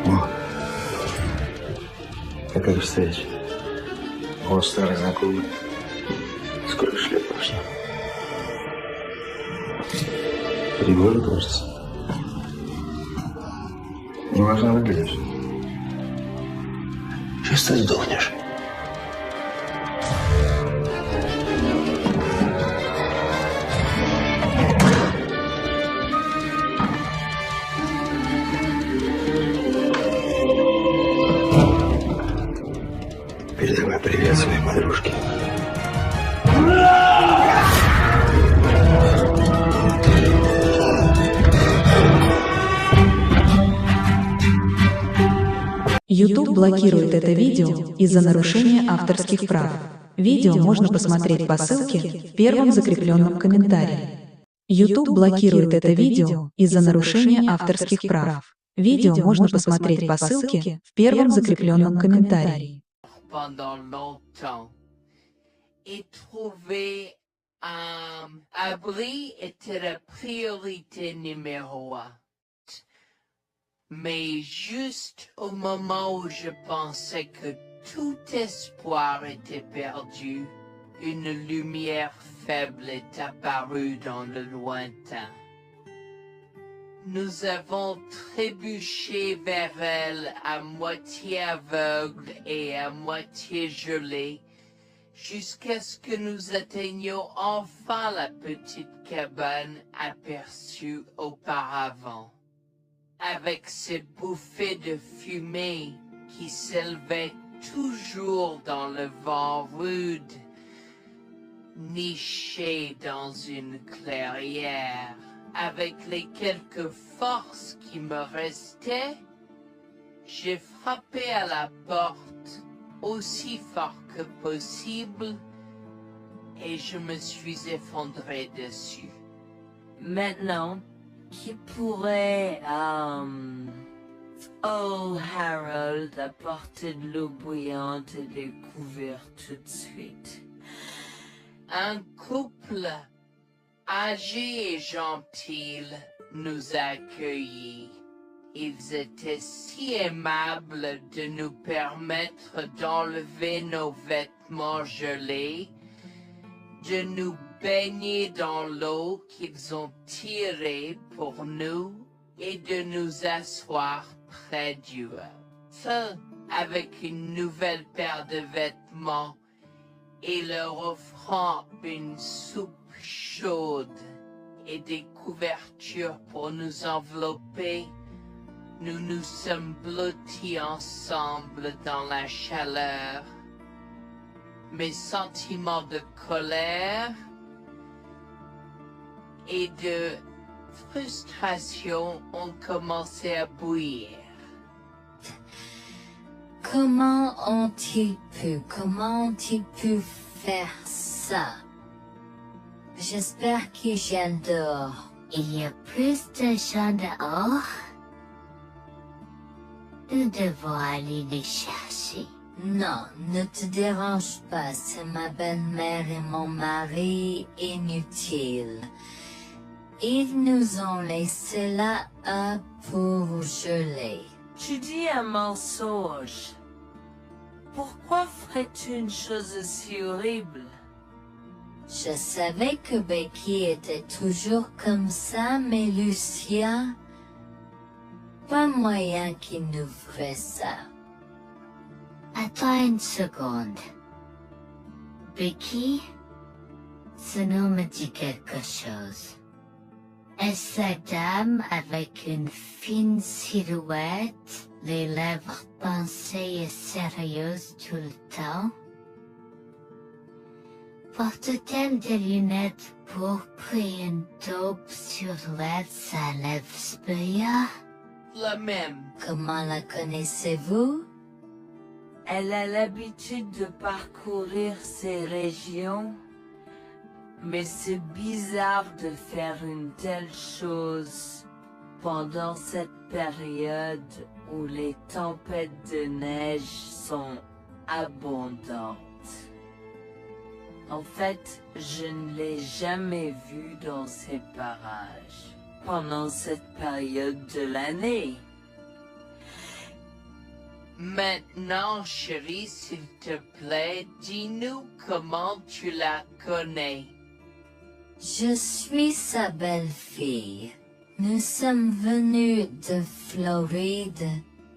О, такая встреча. О, старый знакомый. Сколько ж лет прошло? 3 года, кажется. Неважно выглядишь. Сейчас ты сдохнешь. Передавай привет своей подружке. YouTube блокирует это видео из-за нарушения авторских прав. Видео можно посмотреть по ссылке в первом закрепленном комментарии. YouTube блокирует это видео из-за нарушения авторских прав. Видео можно посмотреть по ссылке в первом закрепленном комментарии. Pendant longtemps et trouver un abri était la priorité numéro 1. Mais juste au moment où je pensais que tout espoir était perdu, une lumière faible est apparue dans le lointain. Nous avons trébuché vers elle à moitié aveugle et à moitié gelé, jusqu'à ce que nous atteignions enfin la petite cabane aperçue auparavant. Avec ces bouffées de fumée qui s'élevaient toujours dans le vent rude, nichées dans une clairière. Avec les quelques forces qui me restaient, j'ai frappé à la porte aussi fort que possible et je me suis effondré dessus. Maintenant, qui pourrait, oh Harold, apporter de l'eau bouillante et des couverts tout de suite? Un couple âgé et gentil nous a accueillis. Ils étaient si aimables de nous permettre d'enlever nos vêtements gelés, de nous baigner dans l'eau qu'ils ont tirée pour nous et de nous asseoir près du feu avec une nouvelle paire de vêtements et leur offrant une soupe chaude et des couvertures pour nous envelopper. Nous nous sommes blottis ensemble dans la chaleur. Mes sentiments de colère et de frustration ont commencé à bouillir. Comment ont-ils pu faire ça? J'espère qu'ils viennent dehors. Il y a plus de gens dehors. Nous devons aller les chercher. Non, ne te dérange pas, c'est ma belle-mère et mon mari inutiles. Ils nous ont laissé là pour geler. Tu dis un mensonge. Pourquoi ferais-tu une chose aussi horrible? Je savais que Becky était toujours comme ça, mais Lucien, pas moyen qu'il nous ferait ça. Attends une seconde. Becky, ce nom me dit quelque chose. Est-ce la dame avec une fine silhouette, les lèvres pincées et sérieuses tout le temps? Porte-t-elle des lunettes pourpres et une taupe sur l'aide sa lèvre spéa? La même. Comment la connaissez-vous? Elle a l'habitude de parcourir ces régions, mais c'est bizarre de faire une telle chose pendant cette période où les tempêtes de neige sont abondantes. En fait, je ne l'ai jamais vue dans ces parages pendant cette période de l'année. Maintenant, chérie, s'il te plaît, dis-nous comment tu la connais. Je suis sa belle-fille. Nous sommes venus de Floride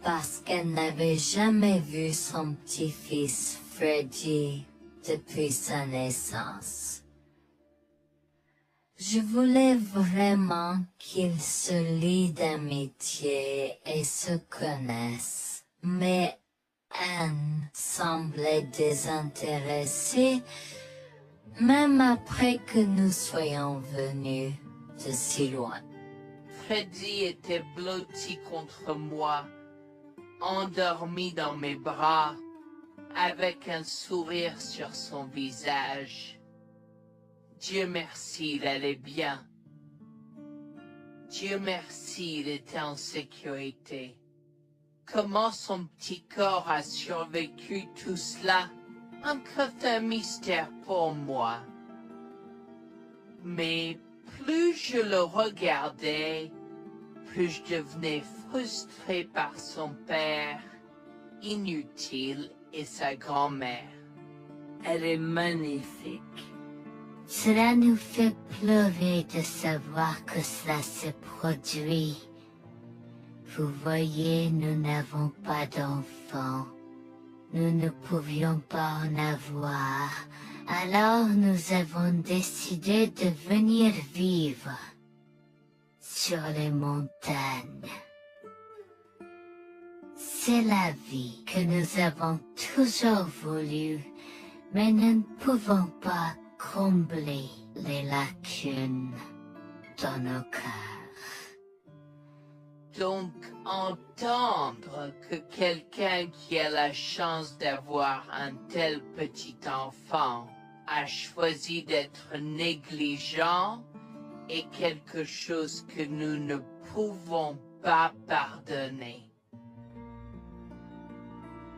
parce qu'elle n'avait jamais vu son petit-fils Freddy depuis sa naissance. Je voulais vraiment qu'ils se lient d'amitié et se connaissent, mais Anne semblait désintéressée, même après que nous soyons venus de si loin. Freddy était blotti contre moi, endormi dans mes bras, avec un sourire sur son visage. Dieu merci, il allait bien. Dieu merci, il était en sécurité. Comment son petit corps a survécu tout cela? Encore un mystère pour moi. Mais plus je le regardais, plus je devenais frustré par son père, inutile, et sa grand-mère. Elle est magnifique. Cela nous fait pleurer de savoir que cela s'est produit. Vous voyez, nous n'avons pas d'enfants. Nous ne pouvions pas en avoir. Alors nous avons décidé de venir vivre sur les montagnes. C'est la vie que nous avons toujours voulu, mais nous ne pouvons pas combler les lacunes dans nos cœurs. Donc, entendre que quelqu'un qui a la chance d'avoir un tel petit enfant a choisi d'être négligent est quelque chose que nous ne pouvons pas pardonner.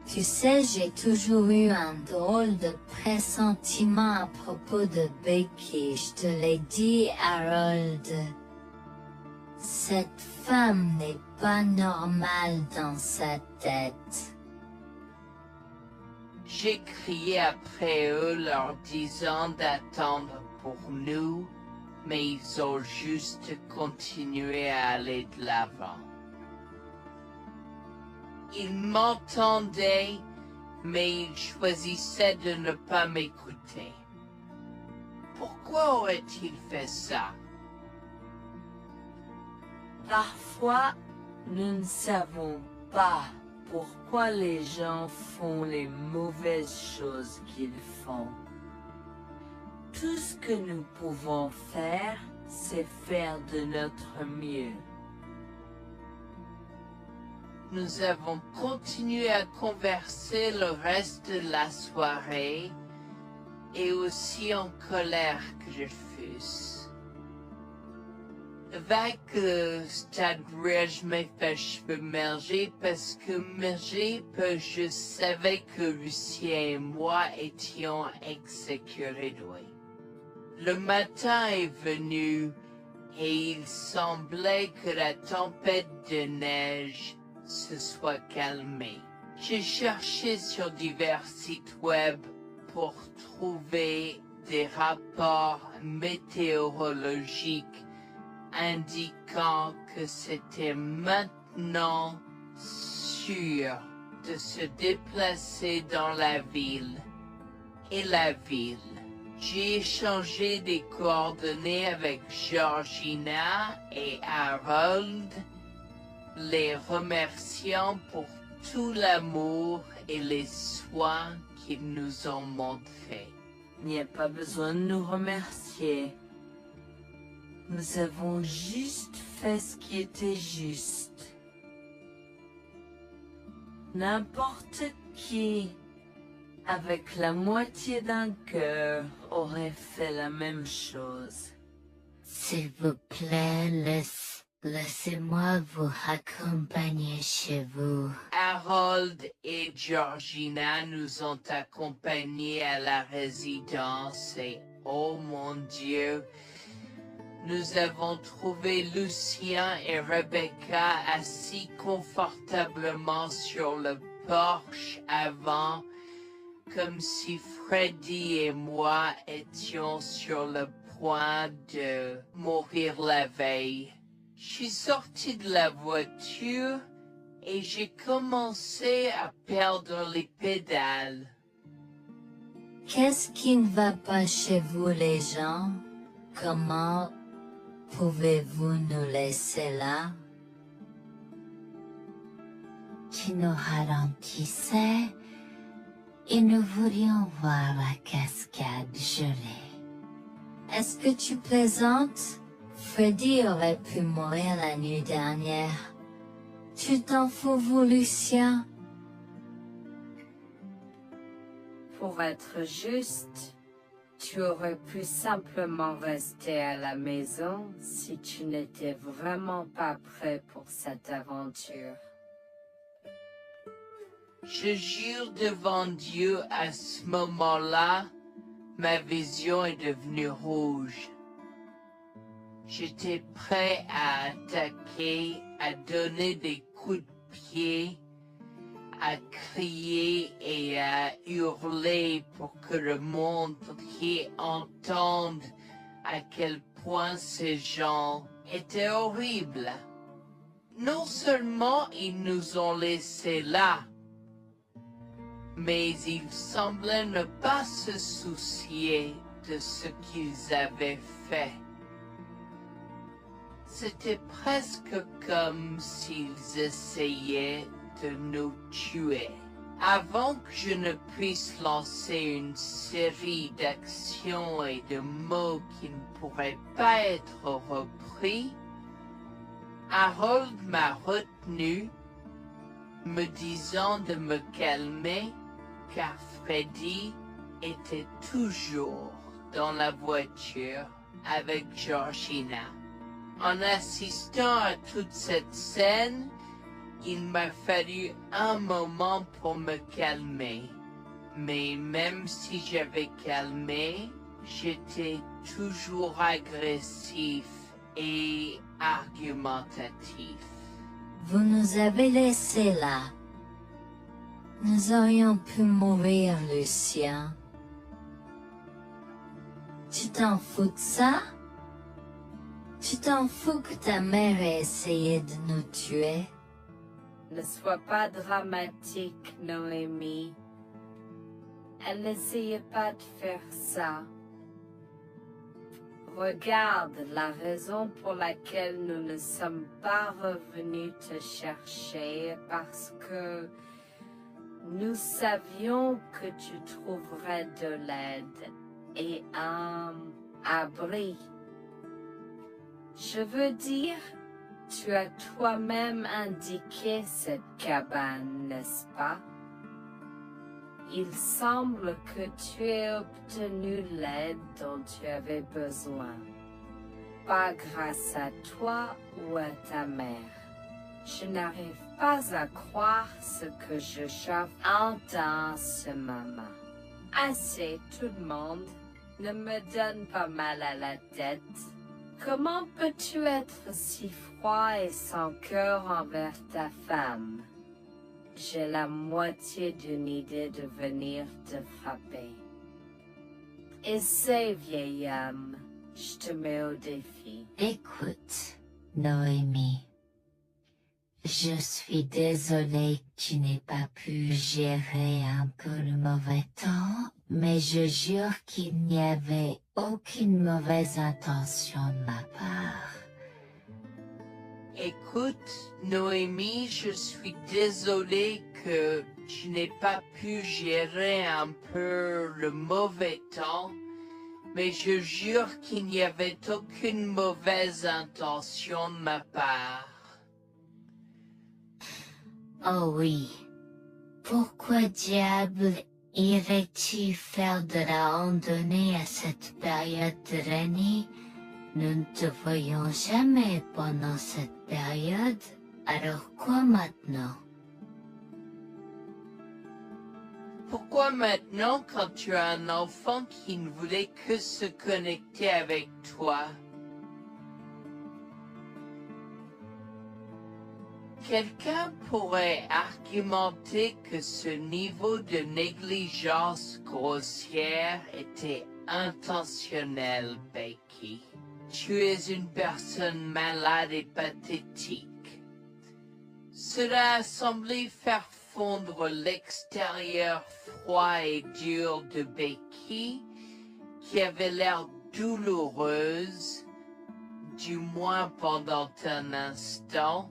Tu sais, j'ai toujours eu un drôle de pressentiment à propos de Becky, je te l'ai dit, Harold. Cette femme n'est pas normale dans sa tête. J'ai crié après eux leur disant d'attendre pour nous, mais ils ont juste continué à aller de l'avant. Ils m'entendaient, mais ils choisissaient de ne pas m'écouter. Pourquoi aurait-il fait ça? Parfois, nous ne savons pas pourquoi les gens font les mauvaises choses qu'ils font. Tout ce que nous pouvons faire, c'est faire de notre mieux. Nous avons continué à converser le reste de la soirée, et aussi en colère que je fusse. Avec le stade où je m'ai fait merger parce que je savais que Lucien et moi étions exécutés. Le matin est venu et il semblait que la tempête de neige se soit calmée. J'ai cherché sur divers sites web pour trouver des rapports météorologiques indiquant que c'était maintenant sûr de se déplacer dans la ville. Et la ville. J'ai échangé des coordonnées avec Georgina et Harold, les remerciant pour tout l'amour et les soins qu'ils nous ont montrés. Il n'y a pas besoin de nous remercier. Nous avons juste fait ce qui était juste. N'importe qui, avec la moitié d'un cœur, aurait fait la même chose. S'il vous plaît, laissez-moi vous accompagner chez vous. Harold et Georgina nous ont accompagnés à la résidence et, oh mon Dieu, nous avons trouvé Lucien et Rebecca assis confortablement sur le porche avant, comme si Freddy et moi étions sur le point de mourir la veille. Je suis sorti de la voiture et j'ai commencé à perdre les pédales. Qu'est-ce qui ne va pas chez vous les gens? Comment pouvez-vous nous laisser là? Tu nous ralentissais et nous voulions voir la cascade gelée. Est-ce que tu plaisantes? Freddy aurait pu mourir la nuit dernière. Tu t'en fous, vous, Lucien? Pour être juste, tu aurais pu simplement rester à la maison si tu n'étais vraiment pas prêt pour cette aventure. Je jure devant Dieu, à ce moment-là, ma vision est devenue rouge. J'étais prêt à attaquer, à donner des coups de pied, à crier et à hurler pour que le monde entier entende à quel point ces gens étaient horribles. Non seulement ils nous ont laissés là, mais ils semblaient ne pas se soucier de ce qu'ils avaient fait. C'était presque comme s'ils essayaient de nous tuer. Avant que je ne puisse lancer une série d'actions et de mots qui ne pourraient pas être repris, Harold m'a retenu, me disant de me calmer, car Freddy était toujours dans la voiture avec Georgina. En assistant à toute cette scène, il m'a fallu un moment pour me calmer. Mais même si j'avais calmé, j'étais toujours agressif et argumentatif. Vous nous avez laissés là. Nous aurions pu mourir, Lucien. Tu t'en fous de ça? Tu t'en fous que ta mère ait essayé de nous tuer? Ne sois pas dramatique, Noémie. Elle n'essayait pas de faire ça. Regarde, la raison pour laquelle nous ne sommes pas revenus te chercher, parce que nous savions que tu trouverais de l'aide et un abri. Je veux dire, tu as toi-même indiqué cette cabane, n'est-ce pas? Il semble que tu aies obtenu l'aide dont tu avais besoin. Pas grâce à toi ou à ta mère. Je n'arrive pas à croire ce que je entends en ce moment. Assez, tout le monde. Ne me donne pas mal à la tête. Comment peux-tu être si froid et sans cœur envers ta femme? J'ai la moitié d'une idée de venir te frapper. Essaie, vieil homme. Je te mets au défi. Écoute, Noémie. Je suis désolée que tu n'aies pas pu gérer un peu le mauvais temps, mais je jure qu'il n'y avait aucune mauvaise intention de ma part. Écoute, Noémie, je suis désolée que je n'ai pas pu gérer un peu le mauvais temps, mais je jure qu'il n'y avait aucune mauvaise intention de ma part. Oh oui. Pourquoi diable irais-tu faire de la randonnée à cette période de l'année? Nous ne te voyons jamais pendant cette période, alors quoi maintenant? Pourquoi maintenant quand tu as un enfant qui ne voulait que se connecter avec toi? Quelqu'un pourrait argumenter que ce niveau de négligence grossière était intentionnel, Becky. Tu es une personne malade et pathétique. Cela a semblé faire fondre l'extérieur froid et dur de Becky, qui avait l'air douloureuse, du moins pendant un instant,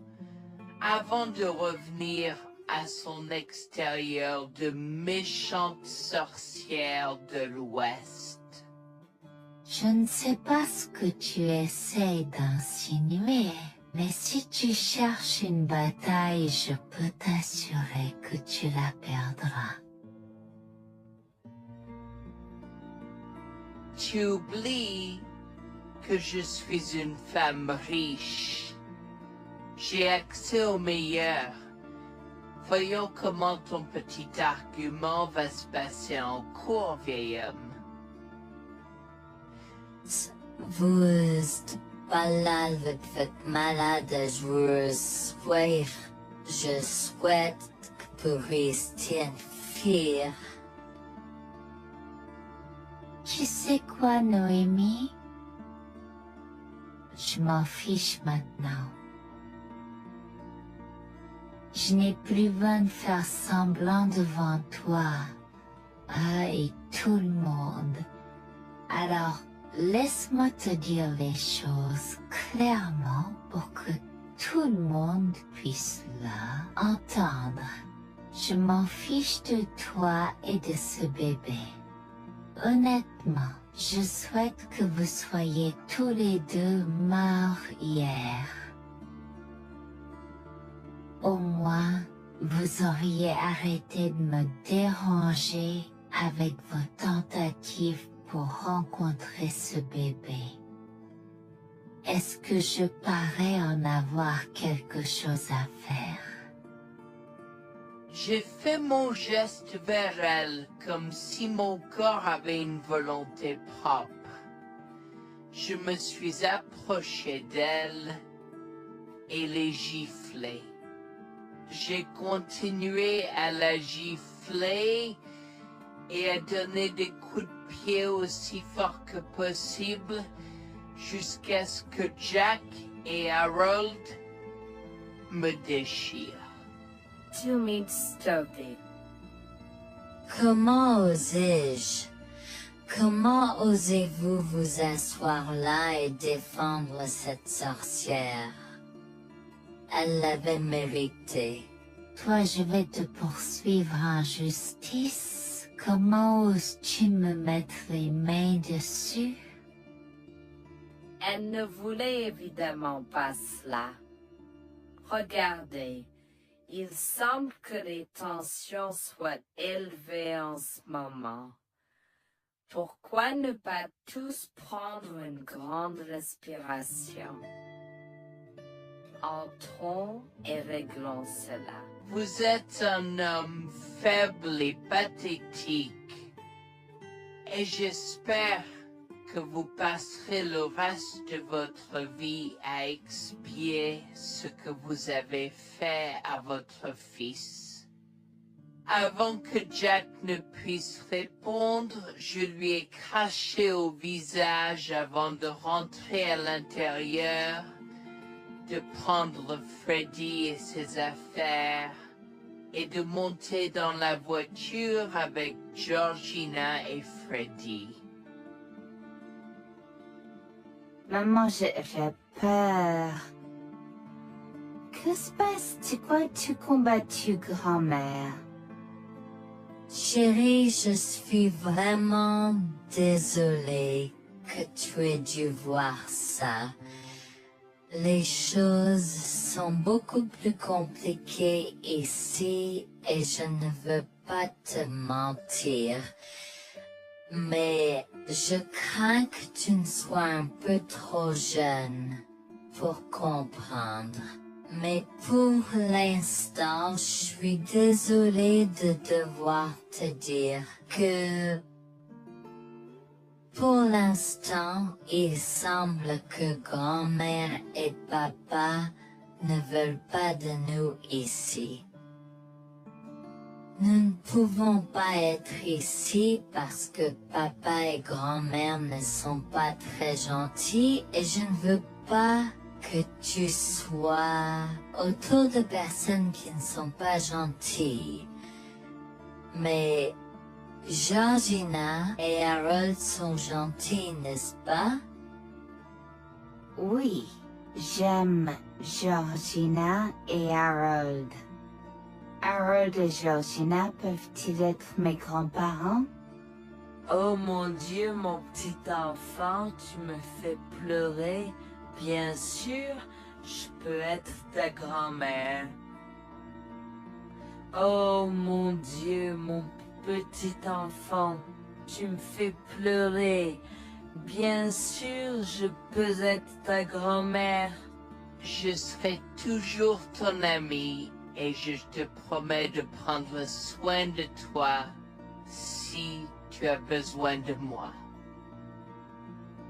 avant de revenir à son extérieur de méchante sorcière de l'Ouest. Je ne sais pas ce que tu essaies d'insinuer, mais si tu cherches une bataille, je peux t'assurer que tu la perdras. Tu oublies que je suis une femme riche. J'ai accès au meilleur. Voyons comment ton petit argument va se passer en cours, vieil homme. Vous parlez avec votre malade joueuse. Je souhaite que vous restiez une fille. Tu sais quoi, Noémie? Je m'en fiche maintenant. Je n'ai plus besoin de faire semblant devant toi et tout le monde. Alors, laisse-moi te dire les choses clairement pour que tout le monde puisse entendre. Je m'en fiche de toi et de ce bébé. Honnêtement, je souhaite que vous soyez tous les deux morts hier. Au moins, vous auriez arrêté de me déranger avec vos tentatives pour rencontrer ce bébé. Est-ce que je parais en avoir quelque chose à faire? J'ai fait mon geste vers elle comme si mon corps avait une volonté propre. Je me suis approché d'elle et l'ai giflée. J'ai continué à la gifler et à donner des coups de pied aussi fort que possible jusqu'à ce que Jack et Harold me déchirent. Tu m'es stoppé. Comment osais-je? Comment osez-vous vous asseoir là et défendre cette sorcière? Elle l'avait mérité. Toi, je vais te poursuivre en justice. Comment oses-tu me mettre les mains dessus? Elle ne voulait évidemment pas cela. Regardez, il semble que les tensions soient élevées en ce moment. Pourquoi ne pas tous prendre une grande respiration? Entrons et réglons cela. Vous êtes un homme faible et pathétique, et j'espère que vous passerez le reste de votre vie à expier ce que vous avez fait à votre fils. Avant que Jack ne puisse répondre, je lui ai craché au visage avant de rentrer à l'intérieur, de prendre Freddy et ses affaires et de monter dans la voiture avec Georgina et Freddy. Maman, j'ai peur. Que se passe-t-il? Pourquoi tu combattu grand-mère? Chérie, je suis vraiment désolée que tu aies dû voir ça. Les choses sont beaucoup plus compliquées ici et je ne veux pas te mentir. Mais je crains que tu ne sois un peu trop jeune pour comprendre. Mais pour l'instant, je suis désolée de devoir te dire que pour l'instant, il semble que grand-mère et papa ne veulent pas de nous ici. Nous ne pouvons pas être ici parce que papa et grand-mère ne sont pas très gentils et je ne veux pas que tu sois autour de personnes qui ne sont pas gentilles. Mais Georgina et Harold sont gentils, n'est-ce pas? Oui, j'aime Georgina et Harold. Harold et Georgina peuvent-ils être mes grands-parents? Oh mon Dieu, mon petit enfant, tu me fais pleurer. Bien sûr, je peux être ta grand-mère. Oh mon Dieu, mon petit enfant, tu me fais pleurer. Bien sûr, je peux être ta grand-mère. Je serai toujours ton ami et je te promets de prendre soin de toi si tu as besoin de moi.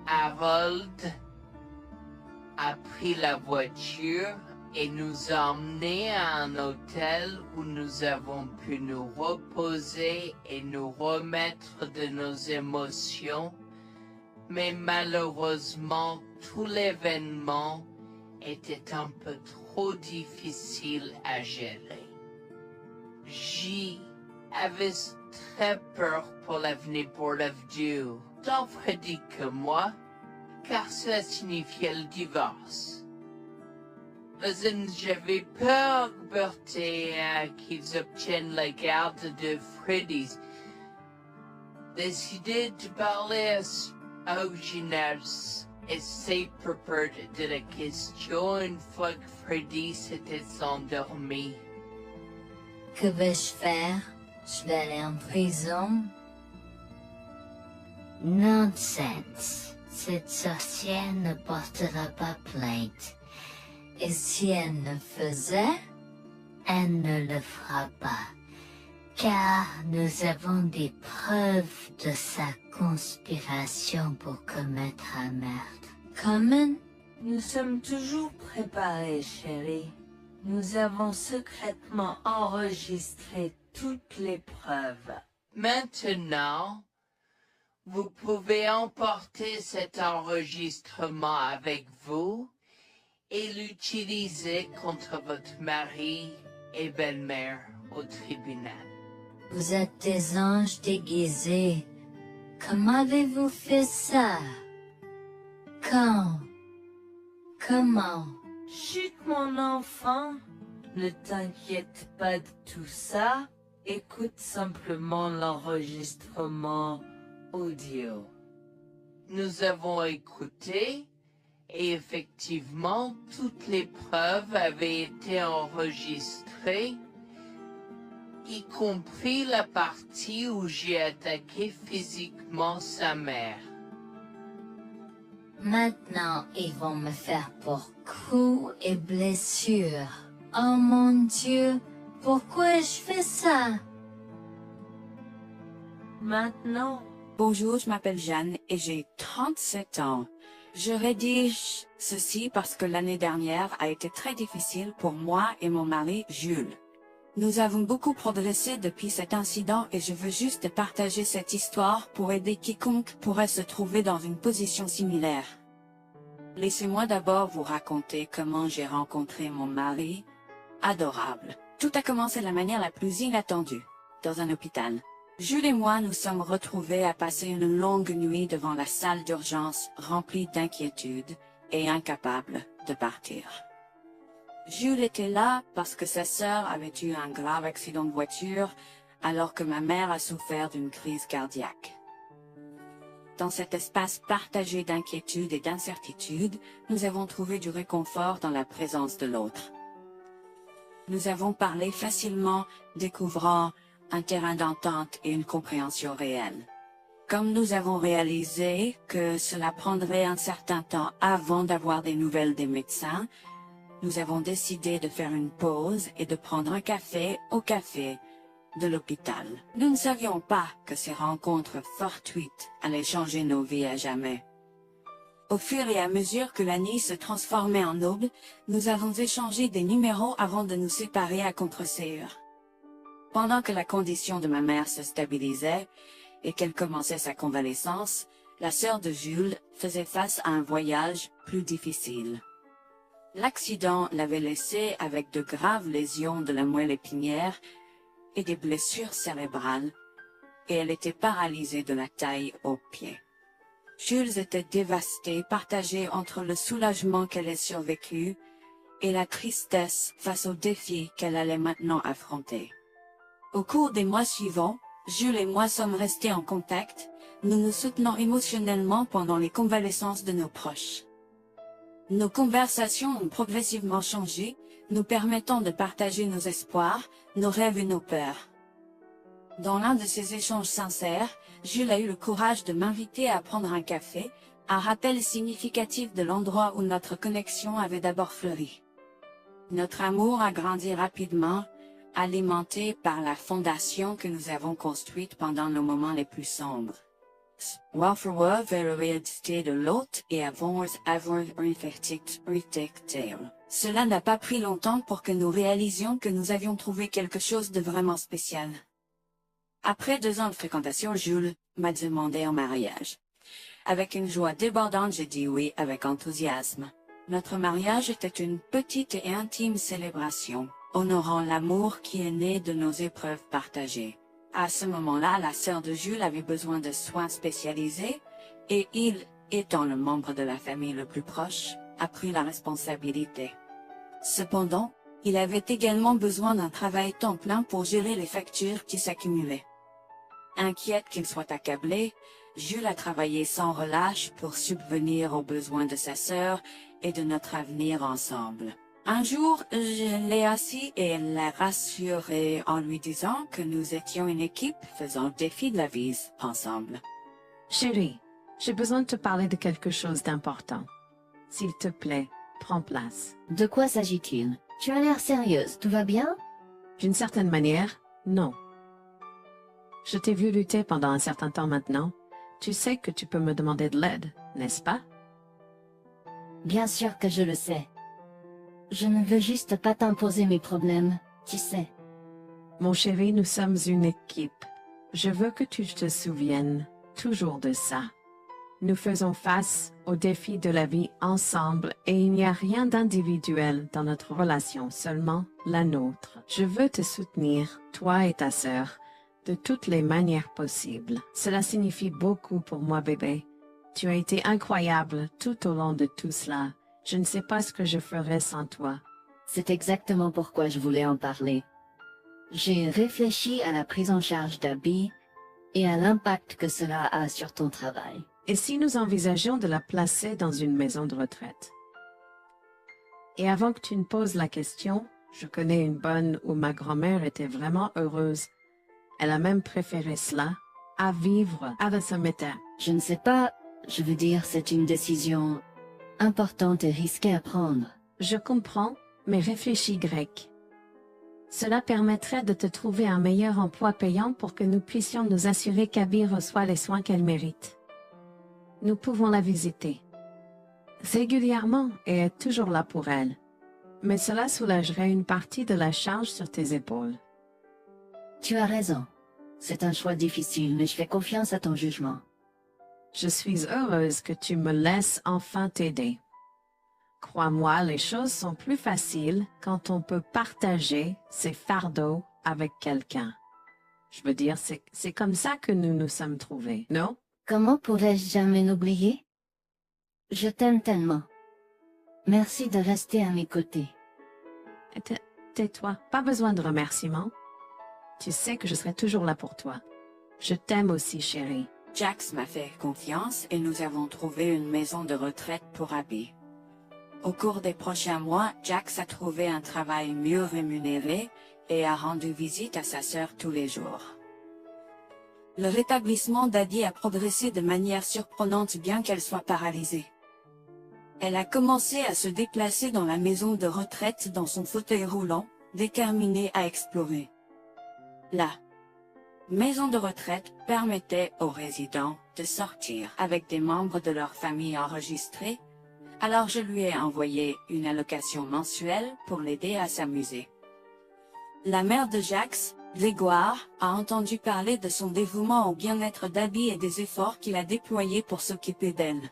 Harold a pris la voiture et nous a emmenés à un hôtel où nous avons pu nous reposer et nous remettre de nos émotions, mais malheureusement tout l'événement était un peu trop difficile à gérer. J'avais très peur pour l'avenir pour Dieu, tant Freddy que moi, car cela signifiait le divorce. Mais j'avais peur, Bertie, qu'ils obtiennent la garde de Freddy. Décidé de parler au gymnase et c'est peur de la question une fois que Freddy s'était endormi. Que vais-je faire? Je vais aller en prison? Nonsense. Cette sorcière ne portera pas plainte. Et si elle ne faisait? Elle ne le fera pas, car nous avons des preuves de sa conspiration pour commettre un meurtre. Comment? Nous sommes toujours préparés, chérie. Nous avons secrètement enregistré toutes les preuves. Maintenant, vous pouvez emporter cet enregistrement avec vous et l'utiliser contre votre mari et belle-mère au tribunal. Vous êtes des anges déguisés. Comment avez-vous fait ça? Quand? Comment? Chut, mon enfant, ne t'inquiète pas de tout ça. Écoute simplement l'enregistrement audio. Nous avons écouté et effectivement toutes les preuves avaient été enregistrées, y compris la partie où j'ai attaqué physiquement sa mère. Maintenant, ils vont me faire pour coups et blessures. Oh mon Dieu, pourquoi je fais ça? Maintenant, Bonjour, je m'appelle Jeanne et j'ai 37 ans. Je rédige ceci parce que l'année dernière a été très difficile pour moi et mon mari Jules. Nous avons beaucoup progressé depuis cet incident et je veux juste partager cette histoire pour aider quiconque pourrait se trouver dans une position similaire. Laissez-moi d'abord vous raconter comment j'ai rencontré mon mari, adorable. Tout a commencé de la manière la plus inattendue, dans un hôpital. Jules et moi nous sommes retrouvés à passer une longue nuit devant la salle d'urgence remplie d'inquiétude et incapables de partir. Jules était là parce que sa sœur avait eu un grave accident de voiture alors que ma mère a souffert d'une crise cardiaque. Dans cet espace partagé d'inquiétude et d'incertitude, nous avons trouvé du réconfort dans la présence de l'autre. Nous avons parlé facilement, découvrant un terrain d'entente et une compréhension réelle. Comme nous avons réalisé que cela prendrait un certain temps avant d'avoir des nouvelles des médecins, nous avons décidé de faire une pause et de prendre un café au café de l'hôpital. Nous ne savions pas que ces rencontres fortuites allaient changer nos vies à jamais. Au fur et à mesure que la nuit se transformait en aube, nous avons échangé des numéros avant de nous séparer à contre-sœur. Pendant que la condition de ma mère se stabilisait et qu'elle commençait sa convalescence, la sœur de Jules faisait face à un voyage plus difficile. L'accident l'avait laissée avec de graves lésions de la moelle épinière et des blessures cérébrales, et elle était paralysée de la taille aux pieds. Jules était dévasté, partagé entre le soulagement qu'elle ait survécu et la tristesse face aux défis qu'elle allait maintenant affronter. Au cours des mois suivants, Jules et moi sommes restés en contact, nous nous soutenons émotionnellement pendant les convalescences de nos proches. Nos conversations ont progressivement changé, nous permettant de partager nos espoirs, nos rêves et nos peurs. Dans l'un de ces échanges sincères, Jules a eu le courage de m'inviter à prendre un café, un rappel significatif de l'endroit où notre connexion avait d'abord fleuri. Notre amour a grandi rapidement, alimenté par la fondation que nous avons construite pendant nos moments les plus sombres. Welfare vers de l'autre et avoir Cela n'a pas pris longtemps pour que nous réalisions que nous avions trouvé quelque chose de vraiment spécial. Après 2 ans de fréquentation, Jules m'a demandé en mariage. Avec une joie débordante, j'ai dit oui avec enthousiasme. Notre mariage était une petite et intime célébration, honorant l'amour qui est né de nos épreuves partagées. À ce moment-là, la sœur de Jules avait besoin de soins spécialisés, et il, étant le membre de la famille le plus proche, a pris la responsabilité. Cependant, il avait également besoin d'un travail temps plein pour gérer les factures qui s'accumulaient. Inquiète qu'il soit accablé, Jules a travaillé sans relâche pour subvenir aux besoins de sa sœur et de notre avenir ensemble. Un jour, je l'ai assis et l'ai rassuré en lui disant que nous étions une équipe faisant le défi de la vie ensemble. Chérie, j'ai besoin de te parler de quelque chose d'important. S'il te plaît, prends place. De quoi s'agit-il? Tu as l'air sérieuse, tout va bien? D'une certaine manière, non. Je t'ai vu lutter pendant un certain temps maintenant. Tu sais que tu peux me demander de l'aide, n'est-ce pas? Bien sûr que je le sais. Je ne veux juste pas t'imposer mes problèmes, tu sais. Mon chéri, nous sommes une équipe. Je veux que tu te souviennes toujours de ça. Nous faisons face aux défis de la vie ensemble et il n'y a rien d'individuel dans notre relation, seulement la nôtre. Je veux te soutenir, toi et ta sœur, de toutes les manières possibles. Cela signifie beaucoup pour moi, bébé. Tu as été incroyable tout au long de tout cela. Je ne sais pas ce que je ferais sans toi. C'est exactement pourquoi je voulais en parler. J'ai réfléchi à la prise en charge d'Abby et à l'impact que cela a sur ton travail. Et si nous envisageons de la placer dans une maison de retraite? Et avant que tu ne poses la question, je connais une bonne où ma grand-mère était vraiment heureuse. Elle a même préféré cela à vivre avec son métier. Je ne sais pas, je veux dire, c'est une décision importante et risquée à prendre. Je comprends, mais réfléchis grec. Cela permettrait de te trouver un meilleur emploi payant pour que nous puissions nous assurer qu'Abby reçoit les soins qu'elle mérite. Nous pouvons la visiter régulièrement et être toujours là pour elle. Mais cela soulagerait une partie de la charge sur tes épaules. Tu as raison. C'est un choix difficile, mais je fais confiance à ton jugement. Je suis heureuse que tu me laisses enfin t'aider. Crois-moi, les choses sont plus faciles quand on peut partager ses fardeaux avec quelqu'un. Je veux dire, c'est comme ça que nous nous sommes trouvés, non? Comment pourrais-je jamais l'oublier? Je t'aime tellement. Merci de rester à mes côtés. Tais-toi, pas besoin de remerciements. Tu sais que je serai toujours là pour toi. Je t'aime aussi, chérie. Jax m'a fait confiance et nous avons trouvé une maison de retraite pour Abby. Au cours des prochains mois, Jax a trouvé un travail mieux rémunéré et a rendu visite à sa sœur tous les jours. Le rétablissement d'Abby a progressé de manière surprenante bien qu'elle soit paralysée. Elle a commencé à se déplacer dans la maison de retraite dans son fauteuil roulant, déterminée à explorer. Là, maison de retraite permettait aux résidents de sortir avec des membres de leur famille enregistrés, alors je lui ai envoyé une allocation mensuelle pour l'aider à s'amuser. La mère de Jax, Grégoire, a entendu parler de son dévouement au bien-être d'Abby et des efforts qu'il a déployés pour s'occuper d'elle.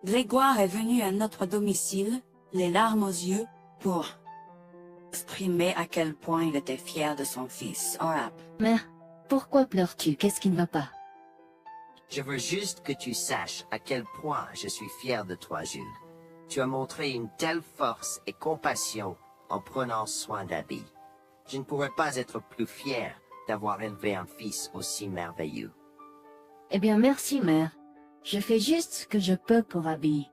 Grégoire est venu à notre domicile, les larmes aux yeux, pour exprimer à quel point il était fier de son fils, Orap. Mère, pourquoi pleures-tu? Qu'est-ce qui ne va pas? Je veux juste que tu saches à quel point je suis fier de toi, Jules. Tu as montré une telle force et compassion en prenant soin d'Abby. Je ne pourrais pas être plus fier d'avoir élevé un fils aussi merveilleux. Eh bien, merci, mère. Je fais juste ce que je peux pour Abby.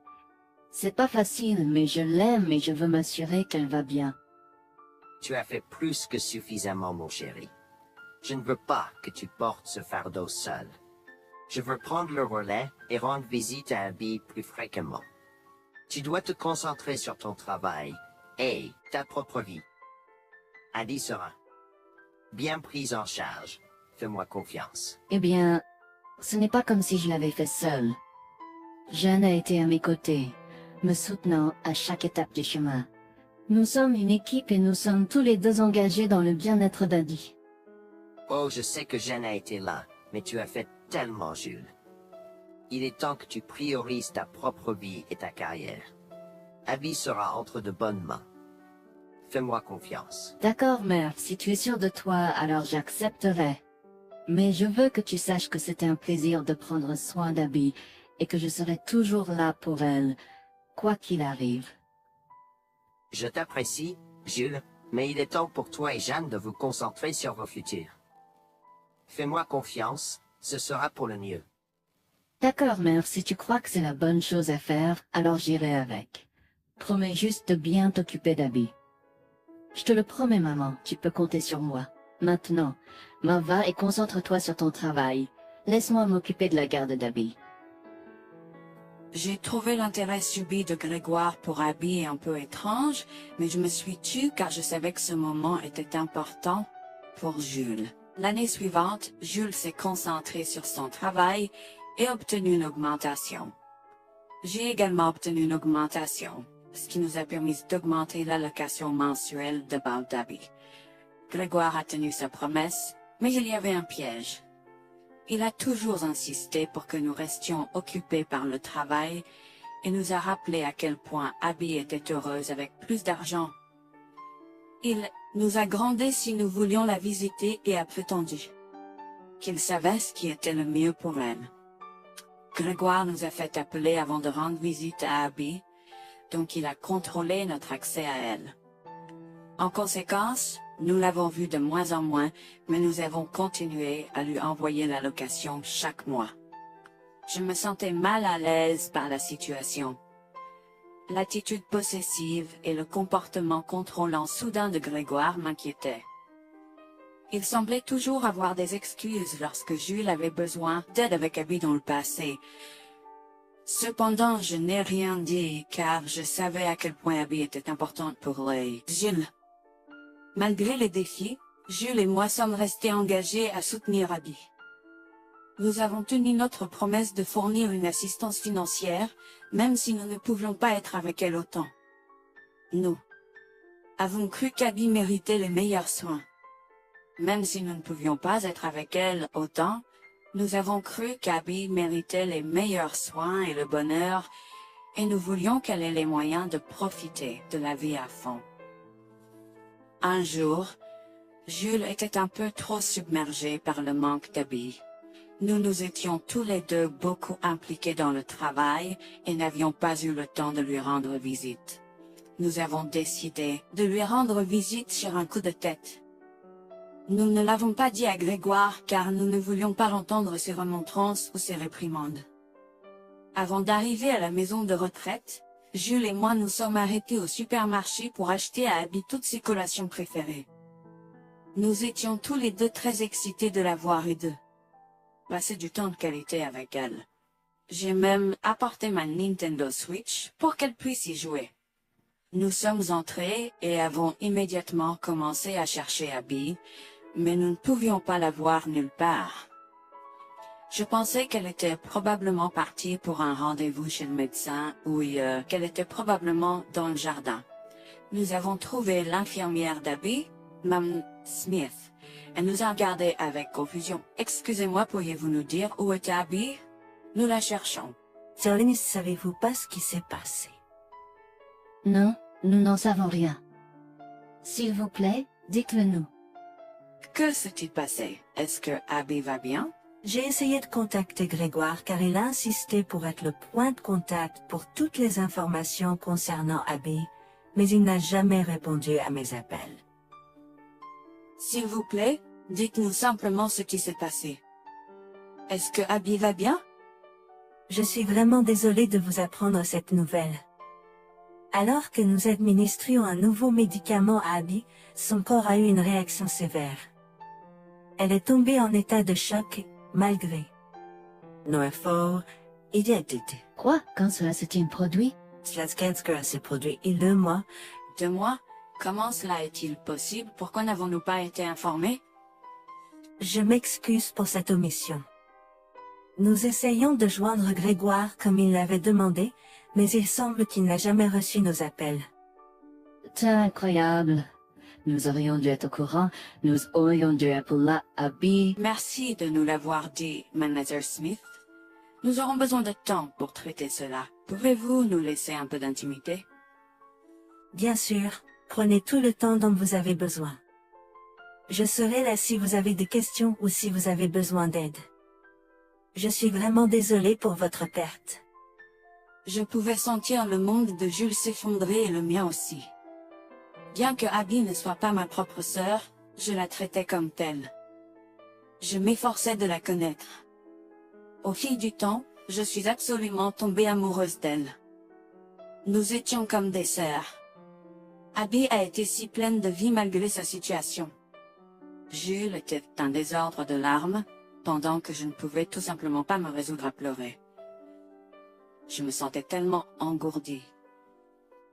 C'est pas facile, mais je l'aime et je veux m'assurer qu'elle va bien. Tu as fait plus que suffisamment, mon chéri. Je ne veux pas que tu portes ce fardeau seul. Je veux prendre le relais et rendre visite à Abby plus fréquemment. Tu dois te concentrer sur ton travail et ta propre vie. Abby sera bien prise en charge. Fais-moi confiance. Eh bien, ce n'est pas comme si je l'avais fait seule. Jeanne a été à mes côtés, me soutenant à chaque étape du chemin. Nous sommes une équipe et nous sommes tous les deux engagés dans le bien-être d'Abby. Oh, je sais que Jeanne a été là, mais tu as fait tellement, Jules. Il est temps que tu priorises ta propre vie et ta carrière. Abby sera entre de bonnes mains. Fais-moi confiance. D'accord, mère, si tu es sûre de toi, alors j'accepterai. Mais je veux que tu saches que c'était un plaisir de prendre soin d'Abby et que je serai toujours là pour elle, quoi qu'il arrive. Je t'apprécie, Jules, mais il est temps pour toi et Jeanne de vous concentrer sur vos futurs. Fais-moi confiance, ce sera pour le mieux. D'accord, mère, si tu crois que c'est la bonne chose à faire, alors j'irai avec. Promets juste de bien t'occuper d'Abby. Je te le promets, maman, tu peux compter sur moi. Maintenant, m'en va et concentre-toi sur ton travail. Laisse-moi m'occuper de la garde d'Abby. J'ai trouvé l'intérêt subi de Grégoire pour Abby un peu étrange, mais je me suis tue car je savais que ce moment était important pour Jules. L'année suivante, Jules s'est concentré sur son travail et obtenu une augmentation. J'ai également obtenu une augmentation, ce qui nous a permis d'augmenter l'allocation mensuelle de base d'Abby. Grégoire a tenu sa promesse, mais il y avait un piège. Il a toujours insisté pour que nous restions occupés par le travail et nous a rappelé à quel point Abby était heureuse avec plus d'argent. Il nous a grondé si nous voulions la visiter et a prétendu qu'il savait ce qui était le mieux pour elle. Grégoire nous a fait appeler avant de rendre visite à Abby, donc il a contrôlé notre accès à elle. En conséquence, nous l'avons vue de moins en moins, mais nous avons continué à lui envoyer l'allocation chaque mois. Je me sentais mal à l'aise par la situation. L'attitude possessive et le comportement contrôlant soudain de Grégoire m'inquiétaient. Il semblait toujours avoir des excuses lorsque Jules avait besoin d'aide avec Abby dans le passé. Cependant, je n'ai rien dit car je savais à quel point Abby était importante pour Jules. Malgré les défis, Jules et moi sommes restés engagés à soutenir Abby. Nous avons tenu notre promesse de fournir une assistance financière, même si nous ne pouvions pas être avec elle autant. Nous avons cru qu'Abby méritait les meilleurs soins. Même si nous ne pouvions pas être avec elle autant, nous avons cru qu'Abby méritait les meilleurs soins et le bonheur, et nous voulions qu'elle ait les moyens de profiter de la vie à fond. Un jour, Jules était un peu trop submergé par le manque d'Abby. Nous nous étions tous les deux beaucoup impliqués dans le travail et n'avions pas eu le temps de lui rendre visite. Nous avons décidé de lui rendre visite sur un coup de tête. Nous ne l'avons pas dit à Grégoire car nous ne voulions pas entendre ses remontrances ou ses réprimandes. Avant d'arriver à la maison de retraite, Jules et moi nous sommes arrêtés au supermarché pour acheter à Abby toutes ses collations préférées. Nous étions tous les deux très excités de la voir et de passer du temps de qualité avec elle. J'ai même apporté ma Nintendo Switch pour qu'elle puisse y jouer. Nous sommes entrés et avons immédiatement commencé à chercher Abby, mais nous ne pouvions pas la voir nulle part. Je pensais qu'elle était probablement partie pour un rendez-vous chez le médecin ou qu'elle était probablement dans le jardin. Nous avons trouvé l'infirmière d'Abby, Mme Smith. Elle nous a regardés avec confusion. Excusez-moi, pourriez-vous nous dire où est Abby? Nous la cherchons. Sir, ne savez-vous pas ce qui s'est passé? Non, nous n'en savons rien. S'il vous plaît, dites-le nous. Que s'est-il passé? Est-ce que Abby va bien? J'ai essayé de contacter Grégoire car il a insisté pour être le point de contact pour toutes les informations concernant Abby, mais il n'a jamais répondu à mes appels. S'il vous plaît, dites-nous simplement ce qui s'est passé. Est-ce que Abby va bien? Je suis vraiment désolée de vous apprendre cette nouvelle. Alors que nous administrions un nouveau médicament à Abby, son corps a eu une réaction sévère. Elle est tombée en état de choc, malgré nos efforts et d'aide. Quoi? Quand cela s'est-il produit? Cela s'est produit il y a 2 mois. 2 mois? Comment cela est-il possible? Pourquoi n'avons-nous pas été informés? Je m'excuse pour cette omission. Nous essayons de joindre Grégoire comme il l'avait demandé, mais il semble qu'il n'a jamais reçu nos appels. C'est incroyable. Nous aurions dû être au courant, nous aurions dû appeler Abby. Merci de nous l'avoir dit, Manager Smith. Nous aurons besoin de temps pour traiter cela. Pouvez-vous nous laisser un peu d'intimité? Bien sûr, prenez tout le temps dont vous avez besoin. Je serai là si vous avez des questions ou si vous avez besoin d'aide. Je suis vraiment désolée pour votre perte. Je pouvais sentir le monde de Jules s'effondrer et le mien aussi. Bien que Abby ne soit pas ma propre sœur, je la traitais comme telle. Je m'efforçais de la connaître. Au fil du temps, je suis absolument tombée amoureuse d'elle. Nous étions comme des sœurs. Abby a été si pleine de vie malgré sa situation. Jules était un désordre de larmes, pendant que je ne pouvais tout simplement pas me résoudre à pleurer. Je me sentais tellement engourdie.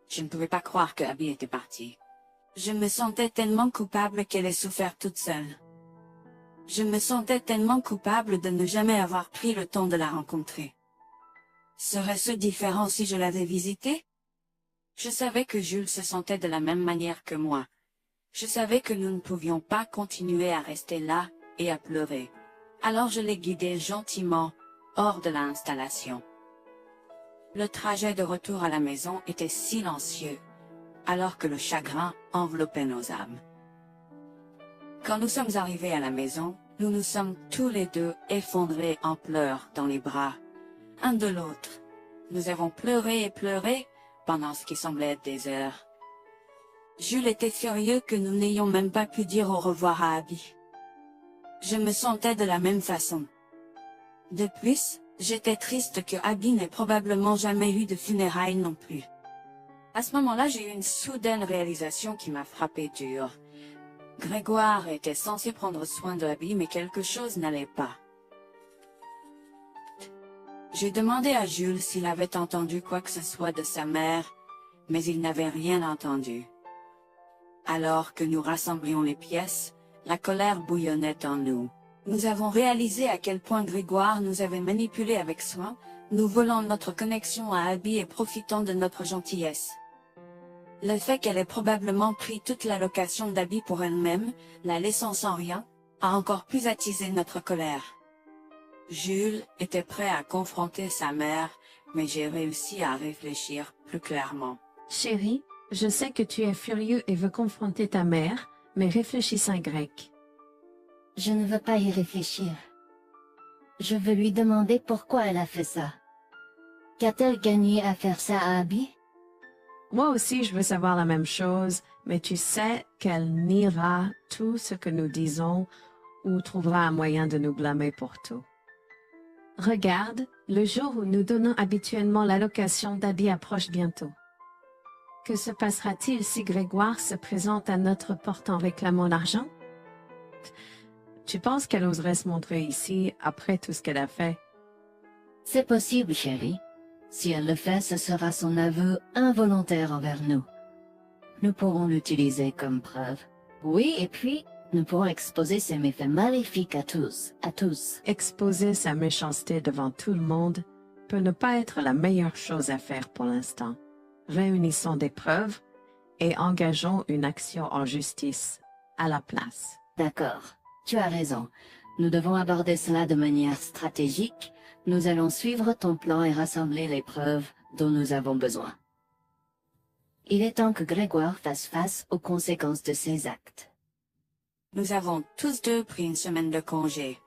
Je ne pouvais pas croire que Abby était partie. Je me sentais tellement coupable qu'elle ait souffert toute seule. Je me sentais tellement coupable de ne jamais avoir pris le temps de la rencontrer. Serait-ce différent si je l'avais visitée? Je savais que Jules se sentait de la même manière que moi. Je savais que nous ne pouvions pas continuer à rester là et à pleurer. Alors je l'ai guidée gentiment hors de l'installation. Le trajet de retour à la maison était silencieux, alors que le chagrin enveloppait nos âmes. Quand nous sommes arrivés à la maison, nous nous sommes tous les deux effondrés en pleurs dans les bras, un de l'autre. Nous avons pleuré et pleuré pendant ce qui semblait être des heures. Jules était furieux que nous n'ayons même pas pu dire au revoir à Abby. Je me sentais de la même façon. De plus, j'étais triste que Abby n'ait probablement jamais eu de funérailles non plus. À ce moment-là, j'ai eu une soudaine réalisation qui m'a frappé dur. Grégoire était censé prendre soin de Abby, mais quelque chose n'allait pas. J'ai demandé à Jules s'il avait entendu quoi que ce soit de sa mère, mais il n'avait rien entendu. Alors que nous rassemblions les pièces, la colère bouillonnait en nous. Nous avons réalisé à quel point Grégoire nous avait manipulés avec soin, nous volant notre connexion à Abby et profitant de notre gentillesse. Le fait qu'elle ait probablement pris toute l'allocation d'Abby pour elle-même, la laissant sans rien, a encore plus attisé notre colère. Jules était prêt à confronter sa mère, mais j'ai réussi à réfléchir plus clairement. Chérie, je sais que tu es furieux et veux confronter ta mère, mais réfléchis en grec. Je ne veux pas y réfléchir. Je veux lui demander pourquoi elle a fait ça. Qu'a-t-elle gagné à faire ça à Abby? Moi aussi, je veux savoir la même chose, mais tu sais qu'elle niera tout ce que nous disons ou trouvera un moyen de nous blâmer pour tout. Regarde, le jour où nous donnons habituellement l'allocation d'Abby approche bientôt. Que se passera-t-il si Grégoire se présente à notre porte en réclamant l'argent? Tu penses qu'elle oserait se montrer ici après tout ce qu'elle a fait? C'est possible, chérie. Si elle le fait, ce sera son aveu involontaire envers nous. Nous pourrons l'utiliser comme preuve. Oui, et puis, Nous pourrons exposer ces méfaits maléfiques à tous, Exposer sa méchanceté devant tout le monde peut ne pas être la meilleure chose à faire pour l'instant. Réunissons des preuves et engageons une action en justice à la place. D'accord, tu as raison. Nous devons aborder cela de manière stratégique. Nous allons suivre ton plan et rassembler les preuves dont nous avons besoin. Il est temps que Grégoire fasse face aux conséquences de ses actes. Nous avons tous deux pris une semaine de congé.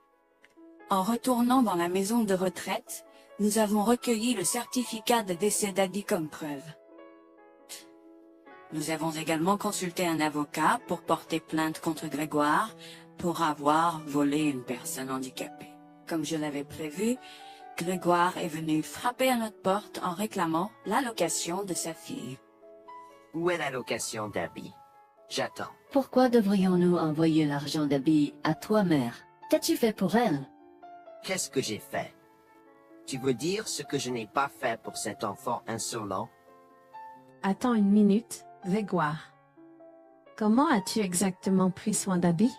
En retournant dans la maison de retraite, nous avons recueilli le certificat de décès d'Abby comme preuve. Nous avons également consulté un avocat pour porter plainte contre Grégoire pour avoir volé une personne handicapée. Comme je l'avais prévu, Grégoire est venu frapper à notre porte en réclamant l'allocation de sa fille. Où est l'allocation d'Abby? J'attends. Pourquoi devrions-nous envoyer l'argent d'Abby à toi, mère? Qu'as-tu fait pour elle? Qu'est-ce que j'ai fait? Tu veux dire ce que je n'ai pas fait pour cet enfant insolent? Attends une minute, Grégoire. Comment as-tu exactement pris soin d'Abby?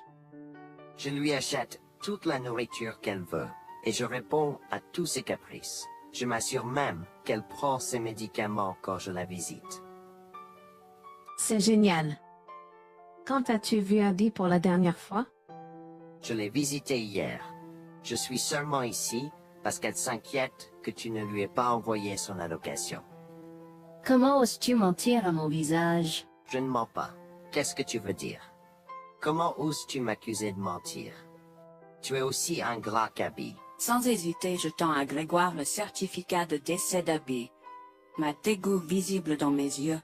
Je lui achète toute la nourriture qu'elle veut et je réponds à tous ses caprices. Je m'assure même qu'elle prend ses médicaments quand je la visite. C'est génial. Quand as-tu vu Abby pour la dernière fois? Je l'ai visitée hier. Je suis seulement ici parce qu'elle s'inquiète que tu ne lui aies pas envoyé son allocation. Comment oses-tu mentir à mon visage? Je ne mens pas. Qu'est-ce que tu veux dire? Comment oses-tu m'accuser de mentir? Tu es aussi ingrat qu'Abby. Sans hésiter, je tends à Grégoire le certificat de décès d'Abby, ma dégoût visible dans mes yeux,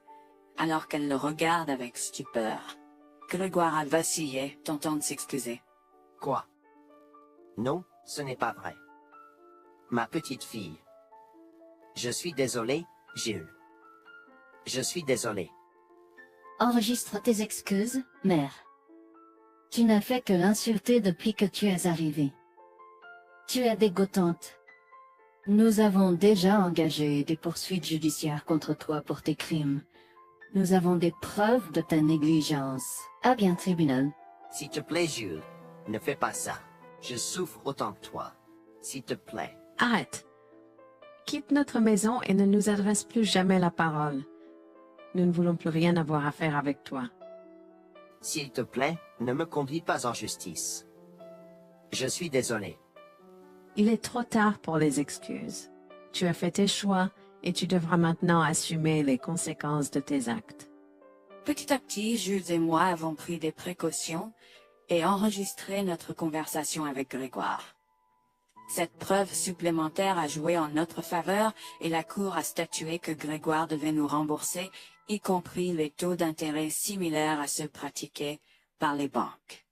alors qu'elle le regarde avec stupeur. Grégoire a vacillé, tentant de s'excuser. Quoi? Non, ce n'est pas vrai. Ma petite fille. Je suis désolé, Jules. Je suis désolé. Enregistre tes excuses, mère. Tu n'as fait que l'insulter depuis que tu es arrivée. Tu es dégoûtante. Nous avons déjà engagé des poursuites judiciaires contre toi pour tes crimes. Nous avons des preuves de ta négligence. À bien, tribunal. S'il te plaît, Jules, ne fais pas ça. Je souffre autant que toi. S'il te plaît. Arrête. Quitte notre maison et ne nous adresse plus jamais la parole. Nous ne voulons plus rien avoir à faire avec toi. S'il te plaît, ne me conduis pas en justice. Je suis désolé. Il est trop tard pour les excuses. Tu as fait tes choix et tu devras maintenant assumer les conséquences de tes actes. Petit à petit, Jules et moi avons pris des précautions et enregistré notre conversation avec Grégoire. Cette preuve supplémentaire a joué en notre faveur et la Cour a statué que Grégoire devait nous rembourser, y compris les taux d'intérêt similaires à ceux pratiqués par les banques.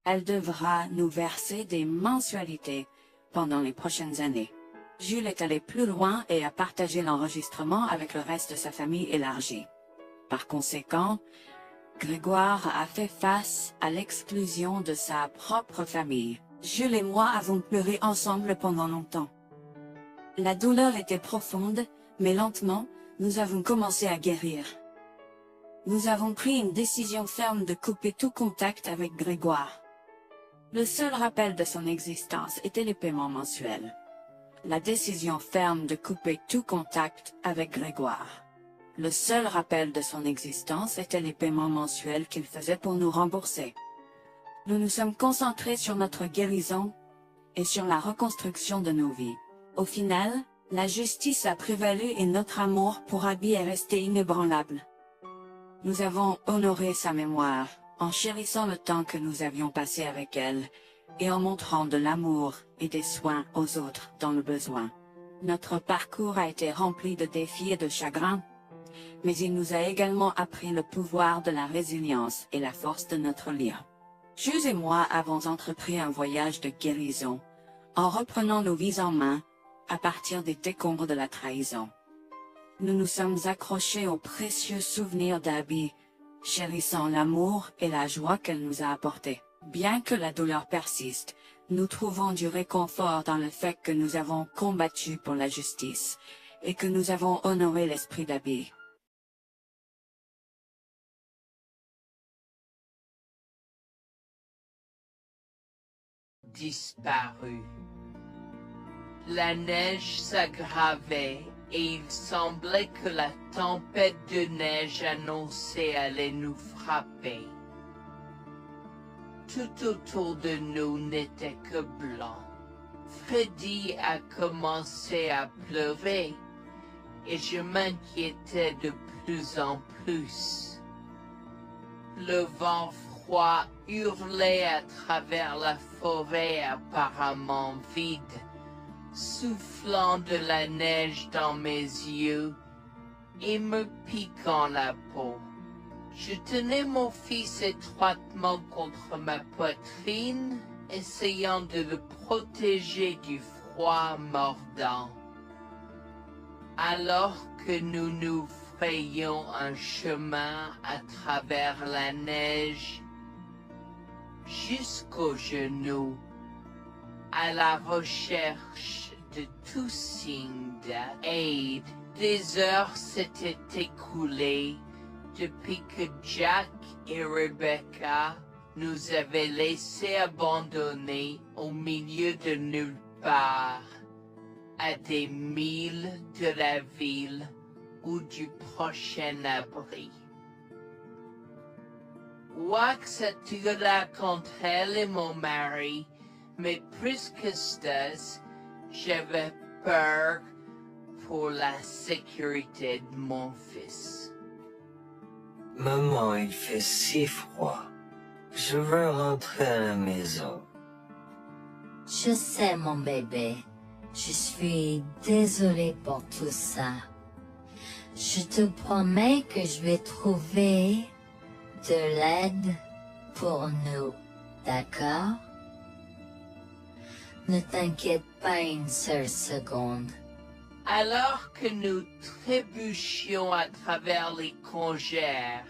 Elle devra nous verser des mensualités pendant les prochaines années. Jules est allé plus loin et a partagé l'enregistrement avec le reste de sa famille élargie. Par conséquent, Grégoire a fait face à l'exclusion de sa propre famille. Jules et moi avons pleuré ensemble pendant longtemps. La douleur était profonde, mais lentement, nous avons commencé à guérir. Nous avons pris une décision ferme de couper tout contact avec Grégoire. Le seul rappel de son existence était les paiements mensuels. La décision ferme de couper tout contact avec Grégoire. Le seul rappel de son existence était les paiements mensuels qu'il faisait pour nous rembourser. Nous nous sommes concentrés sur notre guérison et sur la reconstruction de nos vies. Au final, la justice a prévalu et notre amour pour Abby est resté inébranlable. Nous avons honoré sa mémoire en chérissant le temps que nous avions passé avec elle et en montrant de l'amour et des soins aux autres dans le besoin. Notre parcours a été rempli de défis et de chagrins, mais il nous a également appris le pouvoir de la résilience et la force de notre lien. Jules et moi avons entrepris un voyage de guérison, en reprenant nos vies en main, à partir des décombres de la trahison. Nous nous sommes accrochés aux précieux souvenirs d'Abby, chérissant l'amour et la joie qu'elle nous a apportés. Bien que la douleur persiste, nous trouvons du réconfort dans le fait que nous avons combattu pour la justice, et que nous avons honoré l'esprit d'Abby. disparu. La neige s'aggravait et il semblait que la tempête de neige annoncée allait nous frapper. Tout autour de nous n'était que blanc. Freddy a commencé à pleurer et je m'inquiétais de plus en plus. Le vent froid hurlait à travers la forêt apparemment vide, soufflant de la neige dans mes yeux et me piquant la peau. Je tenais mon fils étroitement contre ma poitrine, essayant de le protéger du froid mordant. Alors que nous nous frayions un chemin à travers la neige, jusqu'aux genoux, à la recherche de tout signe d'aide, des heures s'étaient écoulées depuis que Jack et Rebecca nous avaient laissés abandonnés au milieu de nulle part, à des milles de la ville ou du prochain abri. Wax attira contre elle et mon mari, mais plus que ça, j'avais peur pour la sécurité de mon fils. Maman, il fait si froid. Je veux rentrer à la maison. Je sais, mon bébé. Je suis désolée pour tout ça. Je te promets que je vais trouver de l'aide pour nous, d'accord? Ne t'inquiète pas une seule seconde. Alors que nous trébuchions à travers les congères,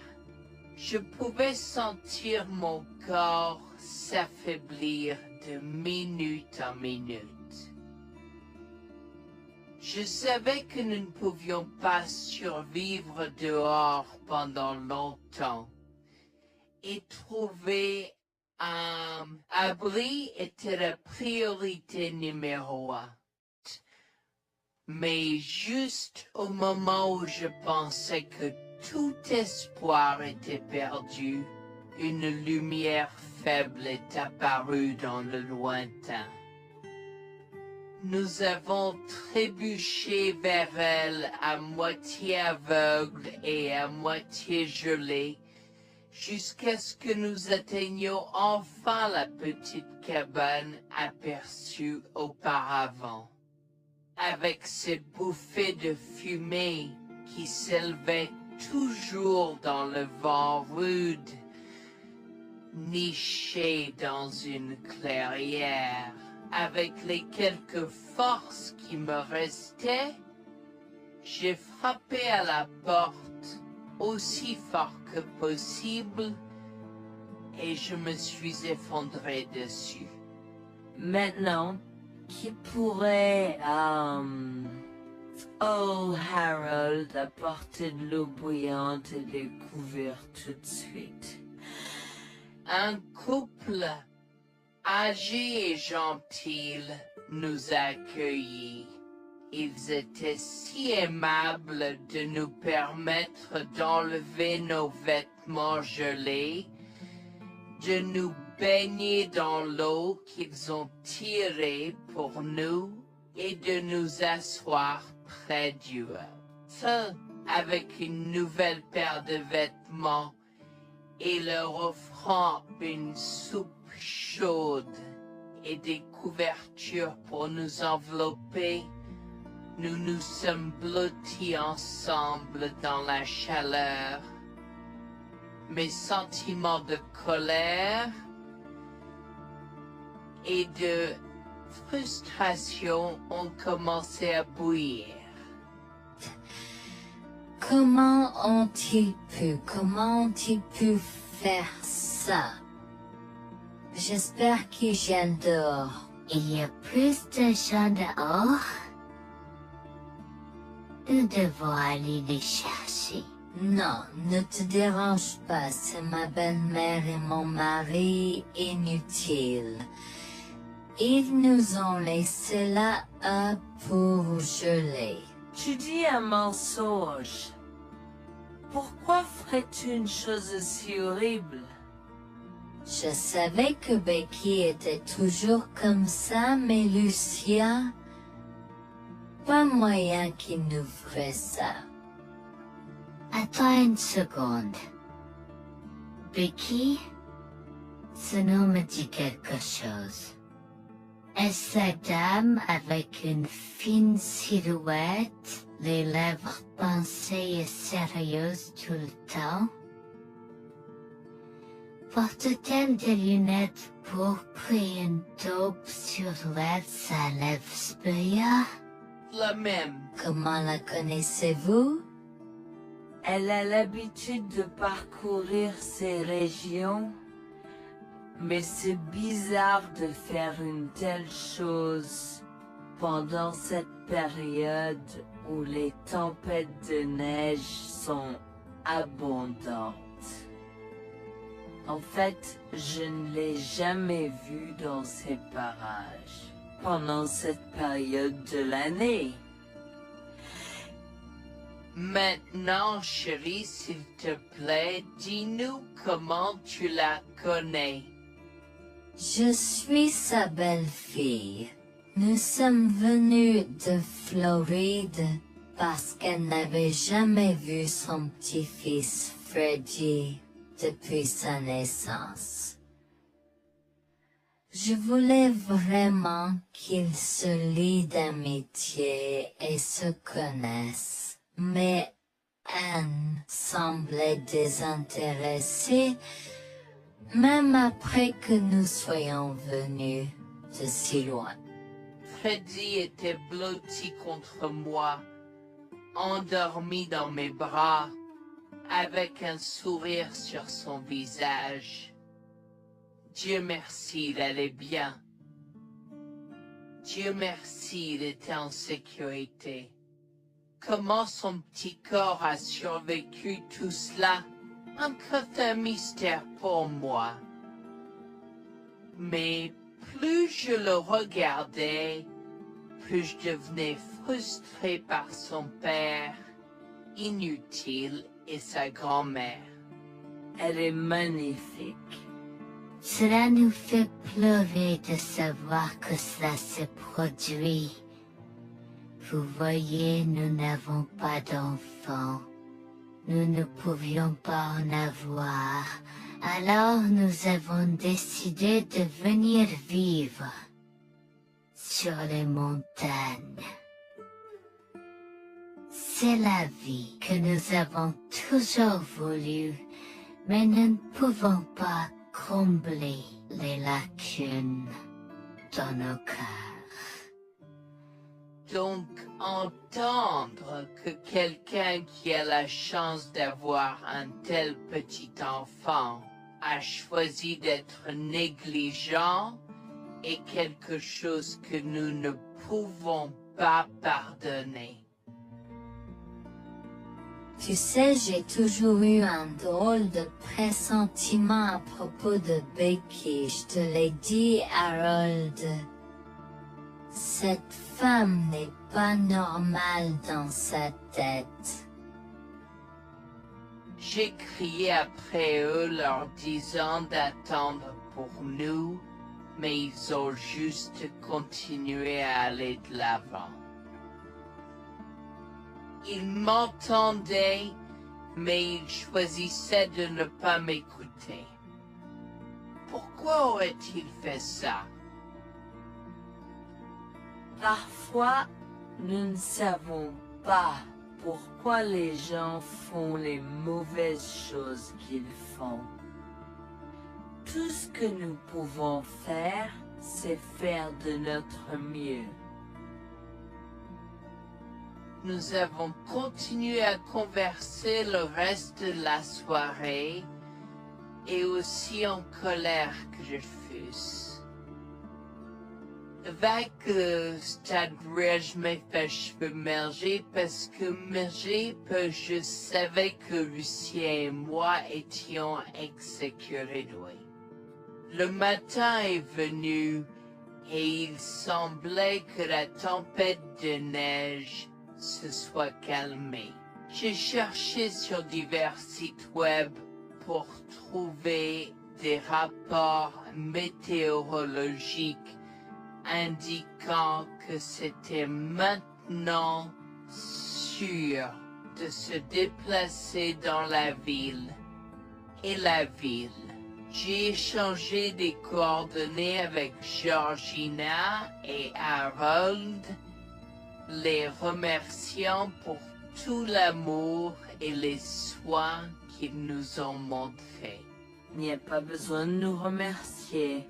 je pouvais sentir mon corps s'affaiblir de minute en minute. Je savais que nous ne pouvions pas survivre dehors pendant longtemps, et trouver un abri était la priorité numéro 1. Mais juste au moment où je pensais que tout espoir était perdu, une lumière faible est apparue dans le lointain. Nous avons trébuché vers elle à moitié aveugle et à moitié gelé, jusqu'à ce que nous atteignions enfin la petite cabane aperçue auparavant, avec ses bouffées de fumée qui s'élevaient toujours dans le vent rude, nichée dans une clairière. Avec les quelques forces qui me restaient, j'ai frappé à la porte aussi fort que possible et je me suis effondré dessus. Maintenant, qui pourrait, oh Harold, apporter de l'eau bouillante et des couverts tout de suite? Un couple âgé et gentil nous a accueillis. Ils étaient si aimables de nous permettre d'enlever nos vêtements gelés, de nous baigner dans l'eau qu'ils ont tirée pour nous et de nous asseoir près du feu avec une nouvelle paire de vêtements et leur offrant une soupe chaude et des couvertures pour nous envelopper. Nous nous sommes blottis ensemble dans la chaleur. Mes sentiments de colère et de frustration ont commencé à bouillir. Comment ont-ils pu faire ça? J'espère qu'ils viennent dehors. Il y a plus de gens dehors? Nous devons aller les chercher. Non, ne te dérange pas, c'est ma belle-mère et mon mari inutiles. Ils nous ont laissé là pour geler. Tu dis un mensonge. Pourquoi ferais-tu une chose si horrible? Je savais que Becky était toujours comme ça, mais Lucia... Pas moyen qu'il nous ferait ça. Attends une seconde. Becky, ce nom me dit quelque chose. Est-ce la dame avec une fine silhouette, les lèvres pincées et sérieuses tout le temps? Porte-t-elle des lunettes pourpres et une taupe sur l'aide sa lèvre spéa? La même. Comment la connaissez-vous? Elle a l'habitude de parcourir ces régions, mais c'est bizarre de faire une telle chose pendant cette période où les tempêtes de neige sont abondantes. En fait, je ne l'ai jamais vue dans ces parages pendant cette période de l'année. Maintenant, chérie, s'il te plaît, dis-nous comment tu la connais. Je suis sa belle-fille. Nous sommes venus de Floride parce qu'elle n'avait jamais vu son petit-fils Freddy depuis sa naissance. Je voulais vraiment qu'ils se lient d'amitié et se connaissent, mais Anne semblait désintéressée, même après que nous soyons venus de si loin. Freddy était blotti contre moi, endormi dans mes bras, avec un sourire sur son visage. Dieu merci, il allait bien. Dieu merci, il était en sécurité. Comment son petit corps a survécu tout cela? Encore un mystère pour moi. Mais plus je le regardais, plus je devenais frustré par son père, inutile, et sa grand-mère. Elle est magnifique. Cela nous fait pleurer de savoir que cela s'est produit. Vous voyez, nous n'avons pas d'enfants. Nous ne pouvions pas en avoir. Alors nous avons décidé de venir vivre sur les montagnes. C'est la vie que nous avons toujours voulu, mais nous ne pouvons pas combler les lacunes dans nos cœurs. Donc, entendre que quelqu'un qui a la chance d'avoir un tel petit enfant a choisi d'être négligent est quelque chose que nous ne pouvons pas pardonner. Tu sais, j'ai toujours eu un drôle de pressentiment à propos de Becky, je te l'ai dit, Harold. Cette femme n'est pas normale dans sa tête. J'ai crié après eux leur disant d'attendre pour nous, mais ils ont juste continué à aller de l'avant. Ils m'entendaient, mais ils choisissaient de ne pas m'écouter. Pourquoi aurait-il fait ça? Parfois, nous ne savons pas pourquoi les gens font les mauvaises choses qu'ils font. Tout ce que nous pouvons faire, c'est faire de notre mieux. Nous avons continué à converser le reste de la soirée, et aussi en colère que je fusse. Avec le stade où je m'ai fait cheveux merger parce que je savais que Lucien et moi étions exécutés. Le matin est venu et il semblait que la tempête de neige se soit calmée. J'ai cherché sur divers sites web pour trouver des rapports météorologiques indiquant que c'était maintenant sûr de se déplacer dans la ville et la ville. J'ai échangé des coordonnées avec Georgina et Harold, les remerciant pour tout l'amour et les soins qu'ils nous ont montrés. Il n'y a pas besoin de nous remercier.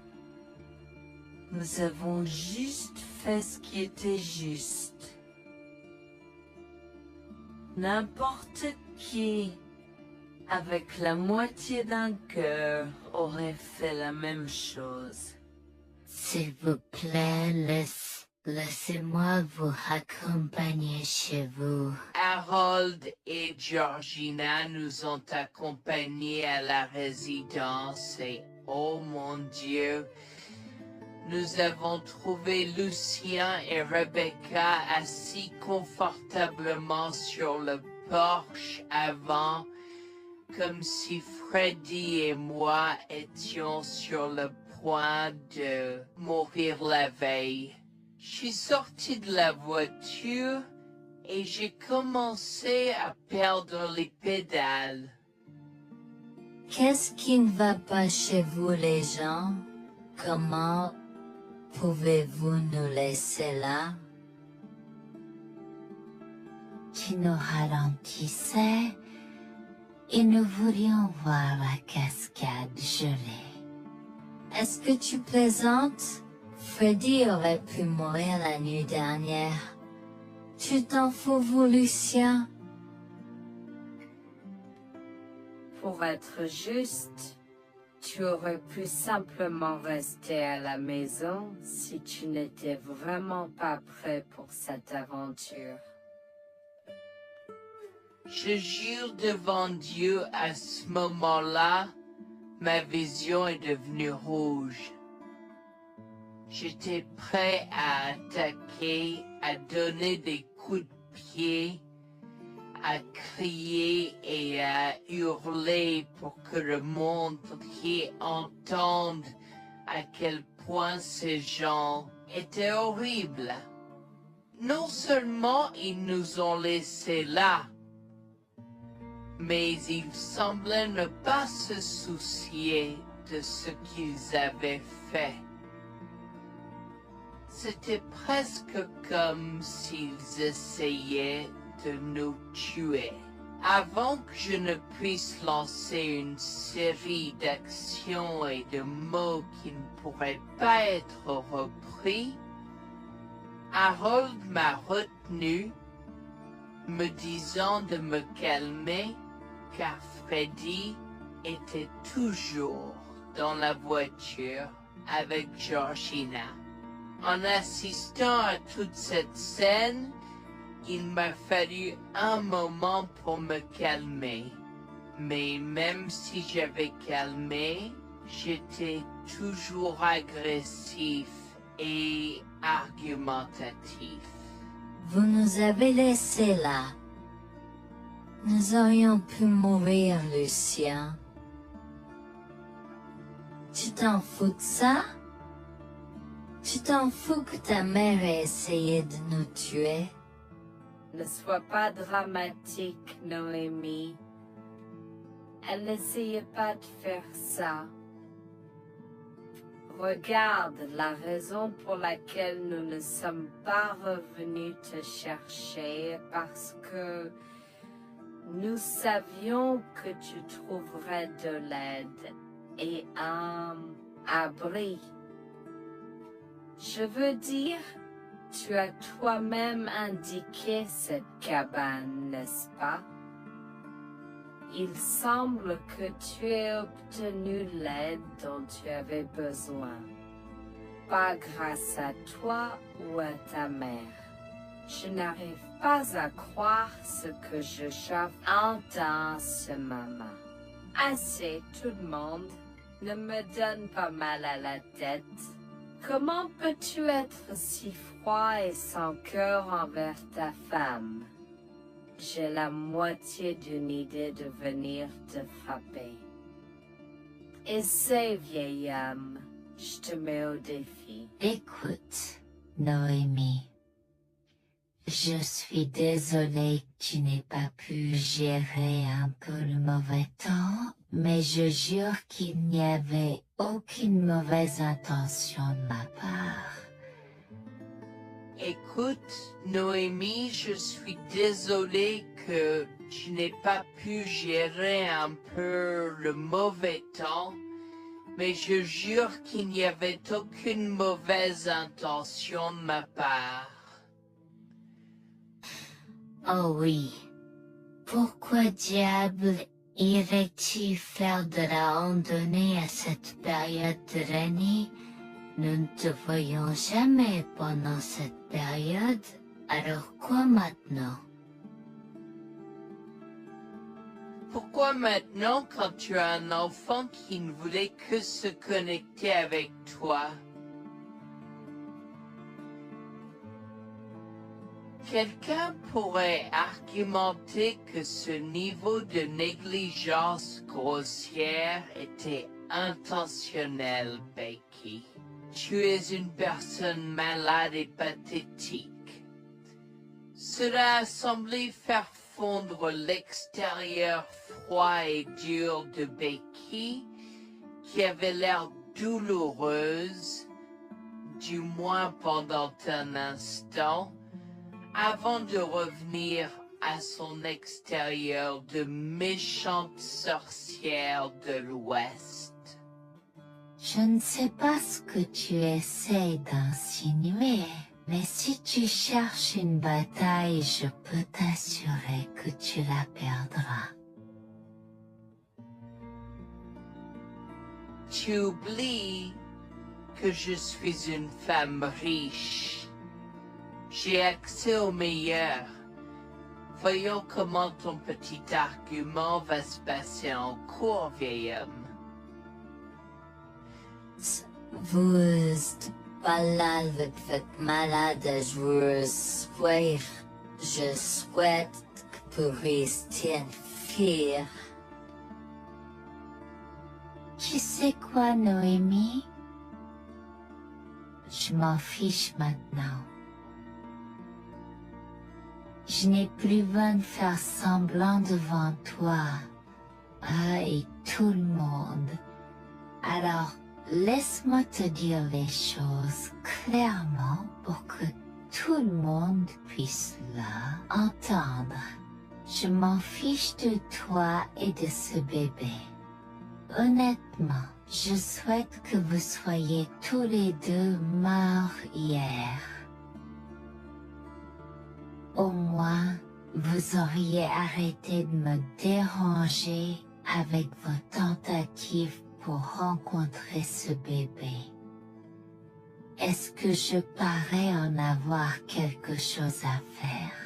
Nous avons juste fait ce qui était juste. N'importe qui, avec la moitié d'un cœur, aurait fait la même chose. S'il vous plaît, laissez-moi vous accompagner chez vous. Harold et Georgina nous ont accompagnés à la résidence et, oh mon Dieu, nous avons trouvé Lucien et Rebecca assis confortablement sur le porche avant, comme si Freddy et moi étions sur le point de mourir la veille. Je suis sorti de la voiture et j'ai commencé à perdre les pédales. Qu'est-ce qui ne va pas chez vous, les gens? Comment pouvez-vous nous laisser là? Tu nous ralentissais et nous voulions voir la cascade gelée. Est-ce que tu plaisantes? Freddy aurait pu mourir la nuit dernière. Tu t'en fous, vous, Lucien? Pour être juste, tu aurais pu simplement rester à la maison si tu n'étais vraiment pas prêt pour cette aventure. Je jure devant Dieu, à ce moment-là, ma vision est devenue rouge. J'étais prêt à attaquer, à donner des coups de pied, à crier et à hurler pour que le monde entier entende à quel point ces gens étaient horribles. Non seulement ils nous ont laissés là, mais ils semblaient ne pas se soucier de ce qu'ils avaient fait. C'était presque comme s'ils essayaient de nous tuer. Avant que je ne puisse lancer une série d'actions et de mots qui ne pourraient pas être repris, Harold m'a retenu, me disant de me calmer, car Freddy était toujours dans la voiture avec Georgina. En assistant à toute cette scène, il m'a fallu un moment pour me calmer. Mais même si j'avais calmé, j'étais toujours agressif et argumentatif. Vous nous avez laissés là. Nous aurions pu mourir, Lucien. Tu t'en fous de ça? Tu t'en fous que ta mère ait essayé de nous tuer? Ne sois pas dramatique, Noémie. Elle n'essayait pas de faire ça. Regarde, la raison pour laquelle nous ne sommes pas revenus te chercher, parce que nous savions que tu trouverais de l'aide et un abri. Je veux dire, tu as toi-même indiqué cette cabane, n'est-ce pas? Il semble que tu aies obtenu l'aide dont tu avais besoin. Pas grâce à toi ou à ta mère. Je n'arrive pas à croire ce que je entends ce moment. Assez, tout le monde. Ne me donne pas mal à la tête. Comment peux-tu être si froid et sans cœur envers ta femme? J'ai la moitié d'une idée de venir te frapper. Essaie, vieil homme. Je te mets au défi. Écoute, Noémie. Je suis désolée que tu n'aies pas pu gérer un peu le mauvais temps, mais je jure qu'il n'y avait aucune mauvaise intention de ma part. Écoute, Noémie, je suis désolée que tu n'aies pas pu gérer un peu le mauvais temps, mais je jure qu'il n'y avait aucune mauvaise intention de ma part. Oh oui. Pourquoi diable irais-tu faire de la randonnée à cette période de l'année? Nous ne te voyons jamais pendant cette période, alors quoi maintenant? Pourquoi maintenant quand tu as un enfant qui ne voulait que se connecter avec toi? Quelqu'un pourrait argumenter que ce niveau de négligence grossière était intentionnel, Becky. Tu es une personne malade et pathétique. Cela a semblé faire fondre l'extérieur froid et dur de Becky, qui avait l'air douloureuse, du moins pendant un instant, avant de revenir à son extérieur de méchante sorcière de l'Ouest. Je ne sais pas ce que tu essaies d'insinuer, mais si tu cherches une bataille, je peux t'assurer que tu la perdras. Tu oublies que je suis une femme riche. J'ai accès au meilleur. Voyons comment ton petit argument va se passer en cours, vieil homme. Vous êtes malade avec votre malade, je souhaite que vous restiez une fille. Tu sais quoi, Noémie? Je m'en fiche maintenant. Je n'ai plus besoin de faire semblant devant toi et tout le monde. Alors, laisse-moi te dire les choses clairement pour que tout le monde puisse entendre. Je m'en fiche de toi et de ce bébé. Honnêtement, je souhaite que vous soyez tous les deux morts hier. Au moins, vous auriez arrêté de me déranger avec vos tentatives pour rencontrer ce bébé. Est-ce que je parais en avoir quelque chose à faire?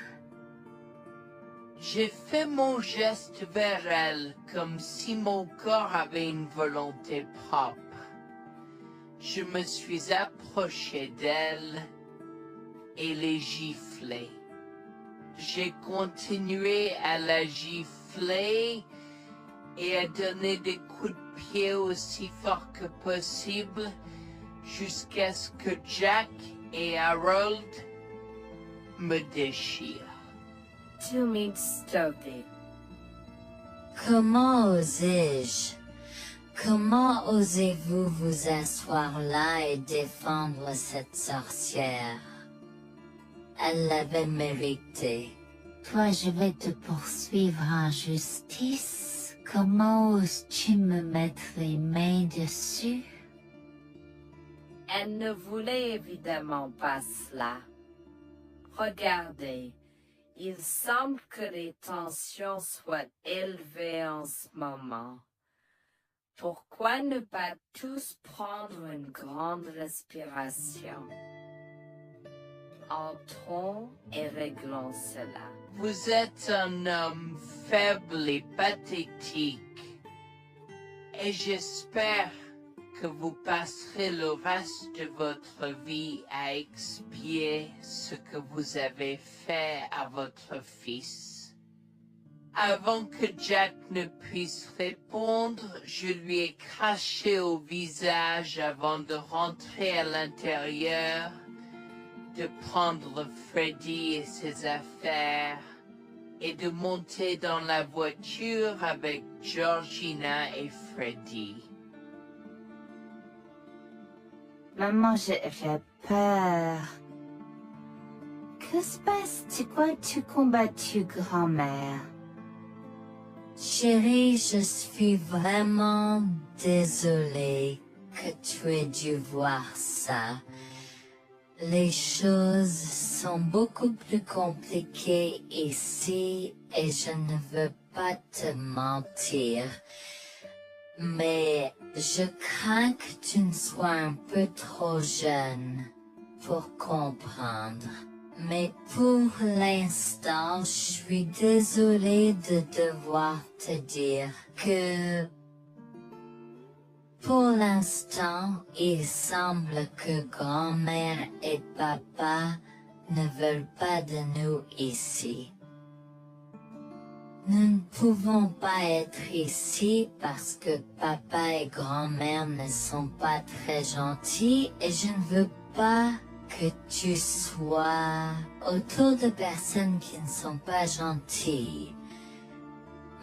J'ai fait mon geste vers elle comme si mon corps avait une volonté propre. Je me suis approché d'elle et l'ai giflée. J'ai continué à la gifler et à donner des coups de pied aussi fort que possible jusqu'à ce que Jack et Harold me déchirent. Tu m'as stoppé. Comment osais-je? Comment osez-vous vous asseoir là et défendre cette sorcière? Elle l'avait mérité. Toi, je vais te poursuivre en justice. Comment oses-tu me mettre les mains dessus? Elle ne voulait évidemment pas cela. Regardez, il semble que les tensions soient élevées en ce moment. Pourquoi ne pas tous prendre une grande respiration? Entrons et réglons cela. Vous êtes un homme faible et pathétique, et j'espère que vous passerez le reste de votre vie à expier ce que vous avez fait à votre fils. Avant que Jack ne puisse répondre, je lui ai craché au visage avant de rentrer à l'intérieur, de prendre Freddy et ses affaires, et de monter dans la voiture avec Georgina et Freddy. Maman, j'ai peur. Que se passe-t-il? Pourquoi tu combattu grand-mère? Chérie, je suis vraiment désolée que tu aies dû voir ça. Les choses sont beaucoup plus compliquées ici et je ne veux pas te mentir. Mais je crains que tu ne sois un peu trop jeune pour comprendre. Mais pour l'instant, je suis désolée de devoir te dire que pour l'instant, il semble que grand-mère et papa ne veulent pas de nous ici. Nous ne pouvons pas être ici parce que papa et grand-mère ne sont pas très gentils et je ne veux pas que tu sois autour de personnes qui ne sont pas gentilles.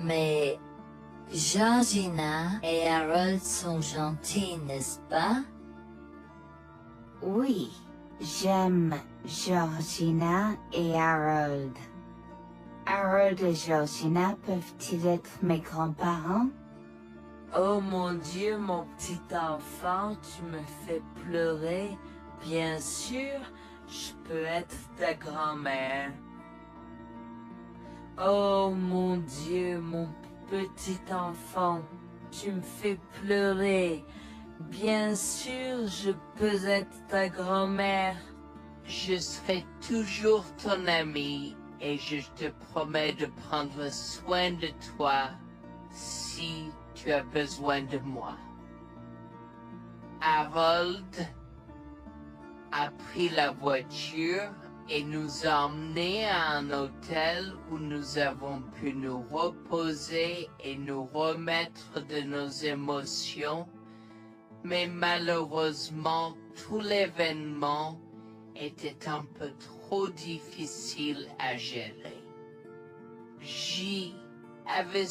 Mais Georgina et Harold sont gentils, n'est-ce pas? Oui, j'aime Georgina et Harold. Harold et Georgina peuvent-ils être mes grands-parents? Oh mon Dieu, mon petit enfant, tu me fais pleurer. Bien sûr, je peux être ta grand-mère. Oh mon Dieu, mon petit enfant, tu me fais pleurer. Bien sûr, je peux être ta grand-mère. Je serai toujours ton ami et je te promets de prendre soin de toi si tu as besoin de moi. Harold a pris la voiture et nous a emmenés à un hôtel où nous avons pu nous reposer et nous remettre de nos émotions, mais malheureusement tout l'événement était un peu trop difficile à gérer. J'y avais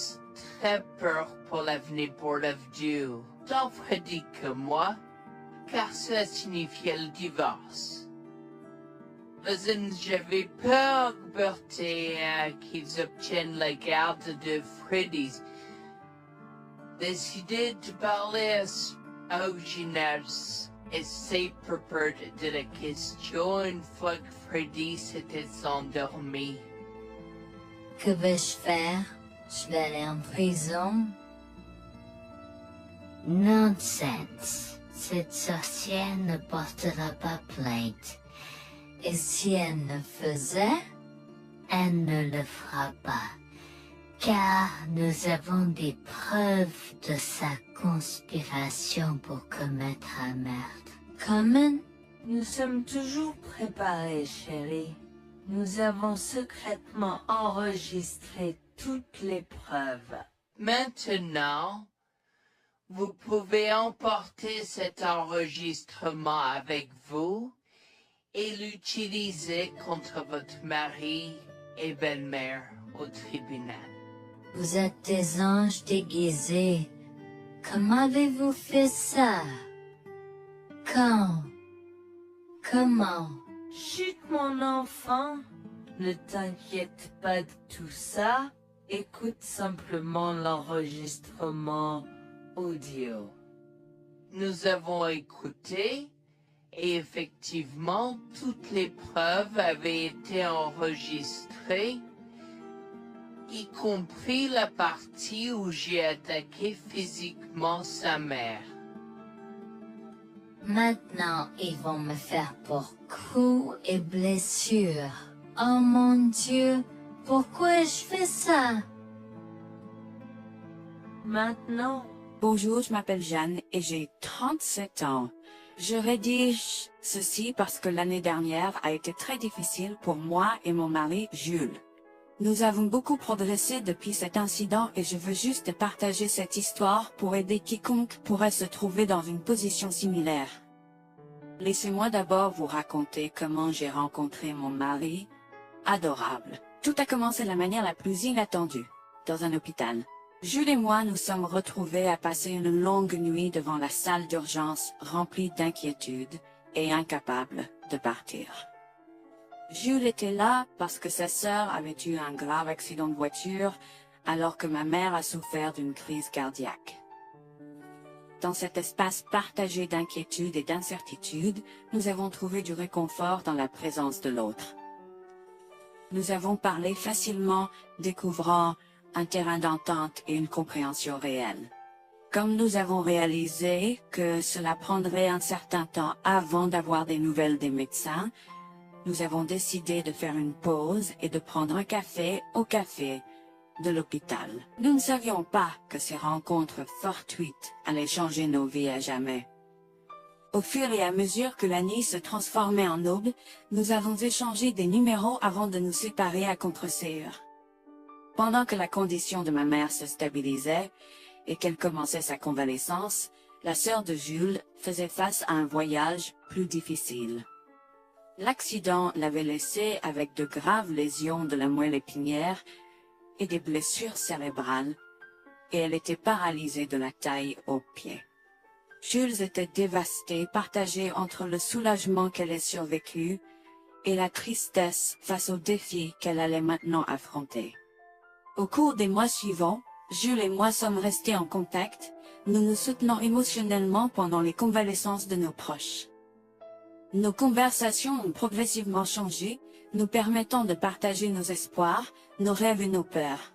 très peur pour l'avenir Bourne-Dieu, tant Freddy que moi, car cela signifiait le divorce. Mais j'avais peur, Bertie, qu'ils obtiennent la garde de Freddy. Décidé de parler au gymnase et c'est peur de la question une fois que Freddy s'était endormi. Que vais-je faire? Je vais aller en prison? Nonsense. Cette sorcière ne portera pas plainte. Et si elle ne faisait? Elle ne le fera pas, car nous avons des preuves de sa conspiration pour commettre un meurtre. Comment? Nous sommes toujours préparés, chérie. Nous avons secrètement enregistré toutes les preuves. Maintenant, vous pouvez emporter cet enregistrement avec vous et l'utiliser contre votre mari et belle-mère au tribunal. Vous êtes des anges déguisés. Comment avez-vous fait ça? Quand? Comment? Chut, mon enfant, ne t'inquiète pas de tout ça. Écoute simplement l'enregistrement audio. Nous avons écouté et effectivement toutes les preuves avaient été enregistrées, y compris la partie où j'ai attaqué physiquement sa mère. Maintenant, ils vont me faire pour coups et blessures. Oh mon Dieu, pourquoi je fais ça? Maintenant, Bonjour, je m'appelle Jeanne et j'ai 37 ans. Je rédige ceci parce que l'année dernière a été très difficile pour moi et mon mari Jules. Nous avons beaucoup progressé depuis cet incident et je veux juste partager cette histoire pour aider quiconque pourrait se trouver dans une position similaire. Laissez-moi d'abord vous raconter comment j'ai rencontré mon mari, adorable. Tout a commencé de la manière la plus inattendue, dans un hôpital. Jules et moi nous sommes retrouvés à passer une longue nuit devant la salle d'urgence remplie d'inquiétude et incapables de partir. Jules était là parce que sa sœur avait eu un grave accident de voiture alors que ma mère a souffert d'une crise cardiaque. Dans cet espace partagé d'inquiétude et d'incertitude, nous avons trouvé du réconfort dans la présence de l'autre. Nous avons parlé facilement, découvrant un terrain d'entente et une compréhension réelle. Comme nous avons réalisé que cela prendrait un certain temps avant d'avoir des nouvelles des médecins, nous avons décidé de faire une pause et de prendre un café au café de l'hôpital. Nous ne savions pas que ces rencontres fortuites allaient changer nos vies à jamais. Au fur et à mesure que la nuit se transformait en aube, nous avons échangé des numéros avant de nous séparer à contre-sœur. Pendant que la condition de ma mère se stabilisait et qu'elle commençait sa convalescence, la sœur de Jules faisait face à un voyage plus difficile. L'accident l'avait laissée avec de graves lésions de la moelle épinière et des blessures cérébrales, et elle était paralysée de la taille aux pieds. Jules était dévasté, partagé entre le soulagement qu'elle ait survécu et la tristesse face aux défis qu'elle allait maintenant affronter. Au cours des mois suivants, Jules et moi sommes restés en contact, nous nous soutenons émotionnellement pendant les convalescences de nos proches. Nos conversations ont progressivement changé, nous permettant de partager nos espoirs, nos rêves et nos peurs.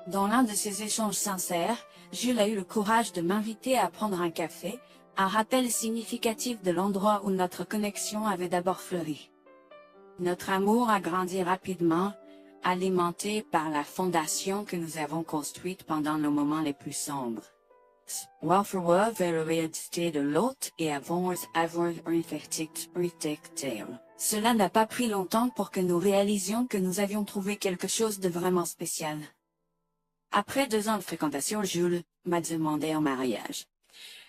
Dans l'un de ces échanges sincères, Jules a eu le courage de m'inviter à prendre un café, un rappel significatif de l'endroit où notre connexion avait d'abord fleuri. Notre amour a grandi rapidement, alimenté par la fondation que nous avons construite pendant nos moments les plus sombres. Welfare vers l'identité de l'autre et avons avoir réfléchi. Cela n'a pas pris longtemps pour que nous réalisions que nous avions trouvé quelque chose de vraiment spécial. Après 2 ans de fréquentation, Jules m'a demandé en mariage.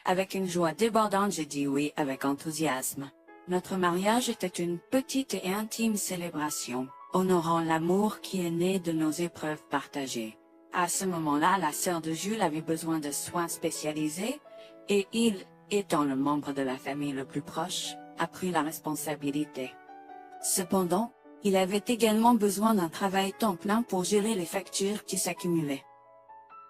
Avec une joie débordante, j'ai dit oui avec enthousiasme. Notre mariage était une petite et intime célébration, honorant l'amour qui est né de nos épreuves partagées. À ce moment-là, la sœur de Jules avait besoin de soins spécialisés et il, étant le membre de la famille le plus proche, a pris la responsabilité. Cependant, il avait également besoin d'un travail temps plein pour gérer les factures qui s'accumulaient.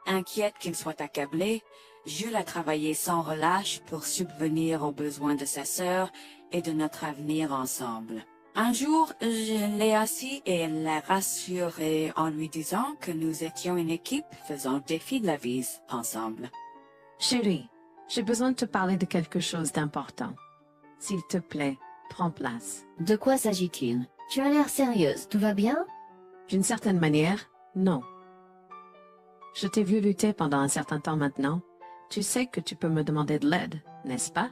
Inquiète qu'il soit accablé, Jules a travaillé sans relâche pour subvenir aux besoins de sa sœur et de notre avenir ensemble. Un jour, je l'ai assis et l'ai rassuré en lui disant que nous étions une équipe faisant le défi de la vie ensemble. Chérie, j'ai besoin de te parler de quelque chose d'important. S'il te plaît, prends place. De quoi s'agit-il? Tu as l'air sérieuse, tout va bien? D'une certaine manière, non. Je t'ai vu lutter pendant un certain temps maintenant. Tu sais que tu peux me demander de l'aide, n'est-ce pas?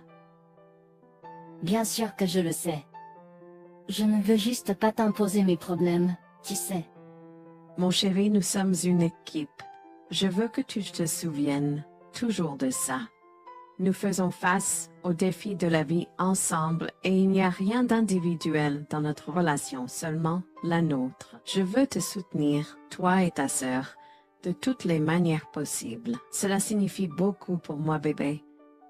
Bien sûr que je le sais. Je ne veux juste pas t'imposer mes problèmes, tu sais. Mon chéri, nous sommes une équipe. Je veux que tu te souviennes toujours de ça. Nous faisons face aux défis de la vie ensemble et il n'y a rien d'individuel dans notre relation, seulement la nôtre. Je veux te soutenir, toi et ta sœur, de toutes les manières possibles. Cela signifie beaucoup pour moi, bébé.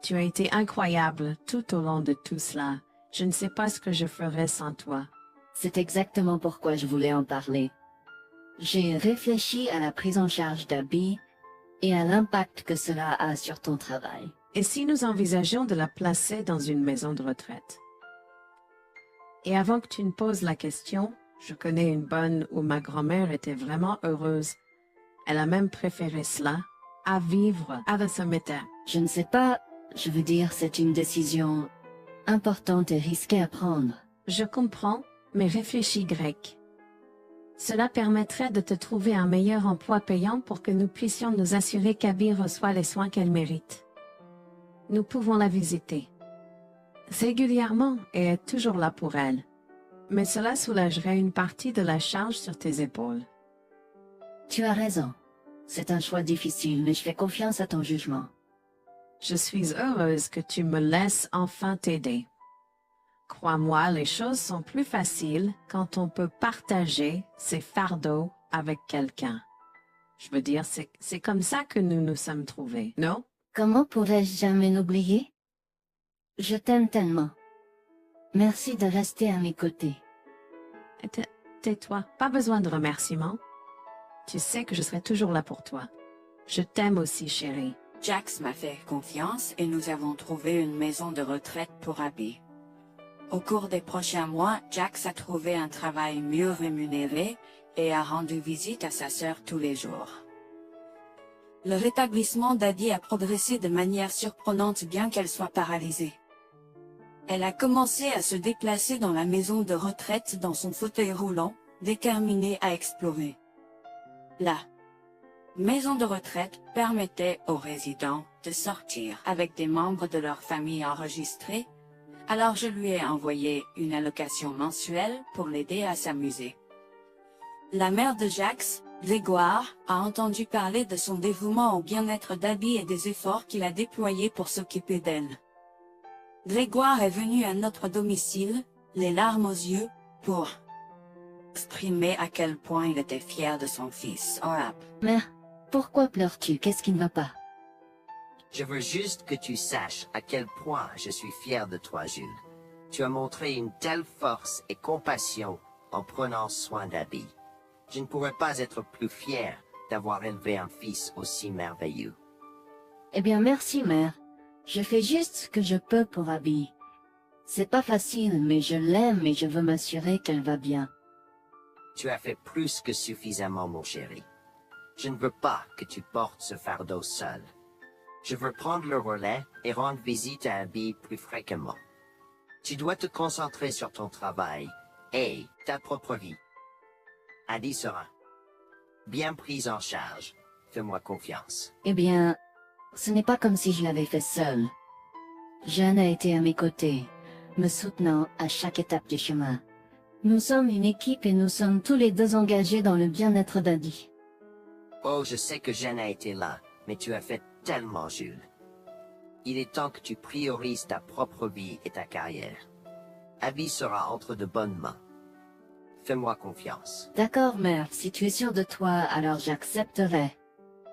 Tu as été incroyable tout au long de tout cela. Je ne sais pas ce que je ferais sans toi. C'est exactement pourquoi je voulais en parler. J'ai réfléchi à la prise en charge d'Abby et à l'impact que cela a sur ton travail. Et si nous envisageons de la placer dans une maison de retraite? Et avant que tu ne poses la question, je connais une bonne où ma grand-mère était vraiment heureuse. Elle a même préféré cela à vivre avec son métier. Je ne sais pas, je veux dire, c'est une décision importante et risquée à prendre. Je comprends, mais réfléchis grec. Cela permettrait de te trouver un meilleur emploi payant pour que nous puissions nous assurer qu'Abby reçoit les soins qu'elle mérite. Nous pouvons la visiter régulièrement et être toujours là pour elle. Mais cela soulagerait une partie de la charge sur tes épaules. Tu as raison. C'est un choix difficile, mais je fais confiance à ton jugement. Je suis heureuse que tu me laisses enfin t'aider. Crois-moi, les choses sont plus faciles quand on peut partager ses fardeaux avec quelqu'un. Je veux dire, c'est comme ça que nous nous sommes trouvés, non? Comment pourrais-je jamais l'oublier? Je t'aime tellement. Merci de rester à mes côtés. Tais-toi, pas besoin de remerciements. Tu sais que je serai toujours là pour toi. Je t'aime aussi, chérie. Jax m'a fait confiance et nous avons trouvé une maison de retraite pour Abby. Au cours des prochains mois, Jax a trouvé un travail mieux rémunéré et a rendu visite à sa sœur tous les jours. Le rétablissement d'Abby a progressé de manière surprenante bien qu'elle soit paralysée. Elle a commencé à se déplacer dans la maison de retraite dans son fauteuil roulant, déterminée à explorer. La maison de retraite permettait aux résidents de sortir avec des membres de leur famille enregistrés, alors je lui ai envoyé une allocation mensuelle pour l'aider à s'amuser. La mère de Jax, Grégoire, a entendu parler de son dévouement au bien-être d'Abby et des efforts qu'il a déployés pour s'occuper d'elle. Grégoire est venu à notre domicile, les larmes aux yeux, pour exprimer à quel point il était fier de son fils. Mère, pourquoi pleures-tu? Qu'est-ce qui ne va pas? Je veux juste que tu saches à quel point je suis fier de toi, Jules. Tu as montré une telle force et compassion en prenant soin d'Abby. Je ne pourrais pas être plus fier d'avoir élevé un fils aussi merveilleux. Eh bien, merci, mère. Je fais juste ce que je peux pour Abby. C'est pas facile, mais je l'aime et je veux m'assurer qu'elle va bien. Tu as fait plus que suffisamment, mon chéri. Je ne veux pas que tu portes ce fardeau seul. Je veux prendre le relais et rendre visite à Abby plus fréquemment. Tu dois te concentrer sur ton travail et ta propre vie. Abby sera bien prise en charge. Fais-moi confiance. Eh bien, ce n'est pas comme si je l'avais fait seule. Jeanne a été à mes côtés, me soutenant à chaque étape du chemin. Nous sommes une équipe et nous sommes tous les deux engagés dans le bien-être d'Abby. Oh, je sais que Jeanne a été là, mais tu as fait tellement, Jules. Il est temps que tu priorises ta propre vie et ta carrière. Abby sera entre de bonnes mains. Fais-moi confiance. D'accord, mère, si tu es sûre de toi, alors j'accepterai.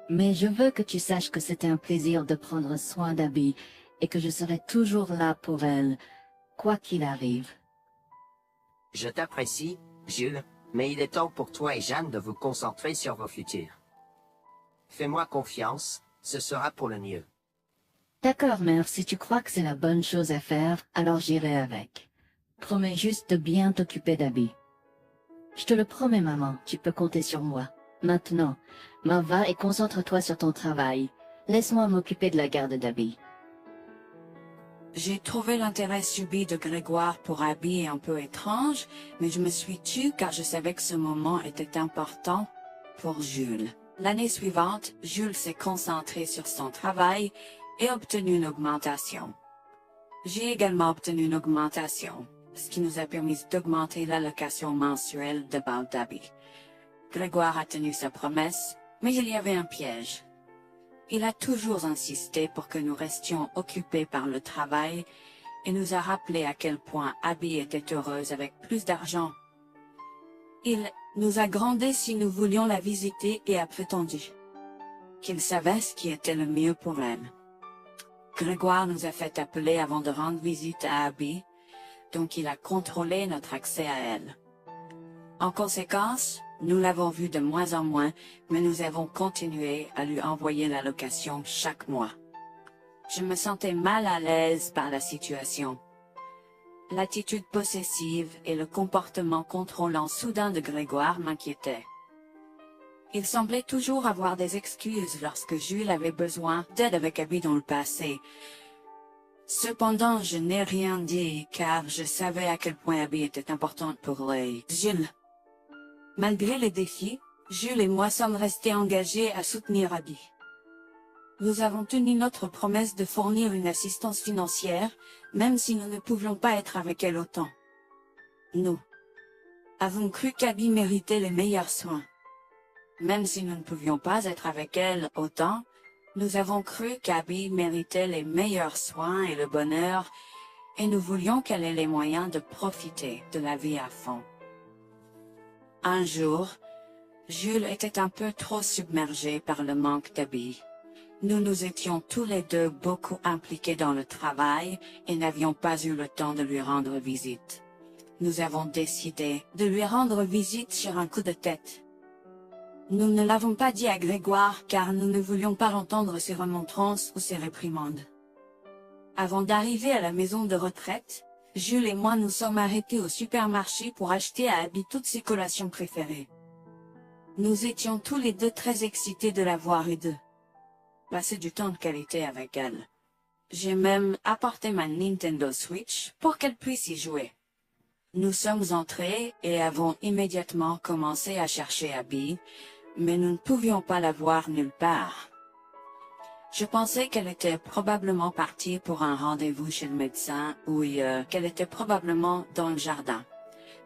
Mais je veux que tu saches que c'était un plaisir de prendre soin d'Abby et que je serai toujours là pour elle, quoi qu'il arrive. Je t'apprécie, Jules, mais il est temps pour toi et Jeanne de vous concentrer sur vos futurs. Fais-moi confiance, ce sera pour le mieux. D'accord, mère, si tu crois que c'est la bonne chose à faire, alors j'irai avec. Promets juste de bien t'occuper d'Abby. Je te le promets, maman, tu peux compter sur moi. Maintenant, m'en va et concentre-toi sur ton travail. Laisse-moi m'occuper de la garde d'Abby. J'ai trouvé l'intérêt subi de Grégoire pour Abby un peu étrange, mais je me suis tue car je savais que ce moment était important pour Jules. L'année suivante, Jules s'est concentré sur son travail et obtenu une augmentation. J'ai également obtenu une augmentation, ce qui nous a permis d'augmenter l'allocation mensuelle de base d'Abby. Grégoire a tenu sa promesse, mais il y avait un piège. Il a toujours insisté pour que nous restions occupés par le travail et nous a rappelé à quel point Abby était heureuse avec plus d'argent. Il nous a grondés si nous voulions la visiter et a prétendu qu'il savait ce qui était le mieux pour elle. Grégoire nous a fait appeler avant de rendre visite à Abby, donc il a contrôlé notre accès à elle. En conséquence, nous l'avons vue de moins en moins, mais nous avons continué à lui envoyer l'allocation chaque mois. Je me sentais mal à l'aise par la situation. L'attitude possessive et le comportement contrôlant soudain de Grégoire m'inquiétaient. Il semblait toujours avoir des excuses lorsque Jules avait besoin d'aide avec Abby dans le passé. Cependant, je n'ai rien dit car je savais à quel point Abby était importante pour lui. Jules, Malgré les défis, Jules et moi sommes restés engagés à soutenir Abby. Nous avons tenu notre promesse de fournir une assistance financière, même si nous ne pouvions pas être avec elle autant. Nous avons cru qu'Abby méritait les meilleurs soins. Même si nous ne pouvions pas être avec elle autant, nous avons cru qu'Abby méritait les meilleurs soins et le bonheur, et nous voulions qu'elle ait les moyens de profiter de la vie à fond. Un jour, Jules était un peu trop submergé par le manque d'Abby. Nous nous étions tous les deux beaucoup impliqués dans le travail et n'avions pas eu le temps de lui rendre visite. Nous avons décidé de lui rendre visite sur un coup de tête. Nous ne l'avons pas dit à Grégoire car nous ne voulions pas entendre ses remontrances ou ses réprimandes. Avant d'arriver à la maison de retraite, Jules et moi nous sommes arrêtés au supermarché pour acheter à Abby toutes ses collations préférées. Nous étions tous les deux très excités de la voir et de passer du temps de qualité avec elle. J'ai même apporté ma Nintendo Switch pour qu'elle puisse y jouer. Nous sommes entrés et avons immédiatement commencé à chercher Abby, mais nous ne pouvions pas la voir nulle part. Je pensais qu'elle était probablement partie pour un rendez-vous chez le médecin ou qu'elle était probablement dans le jardin.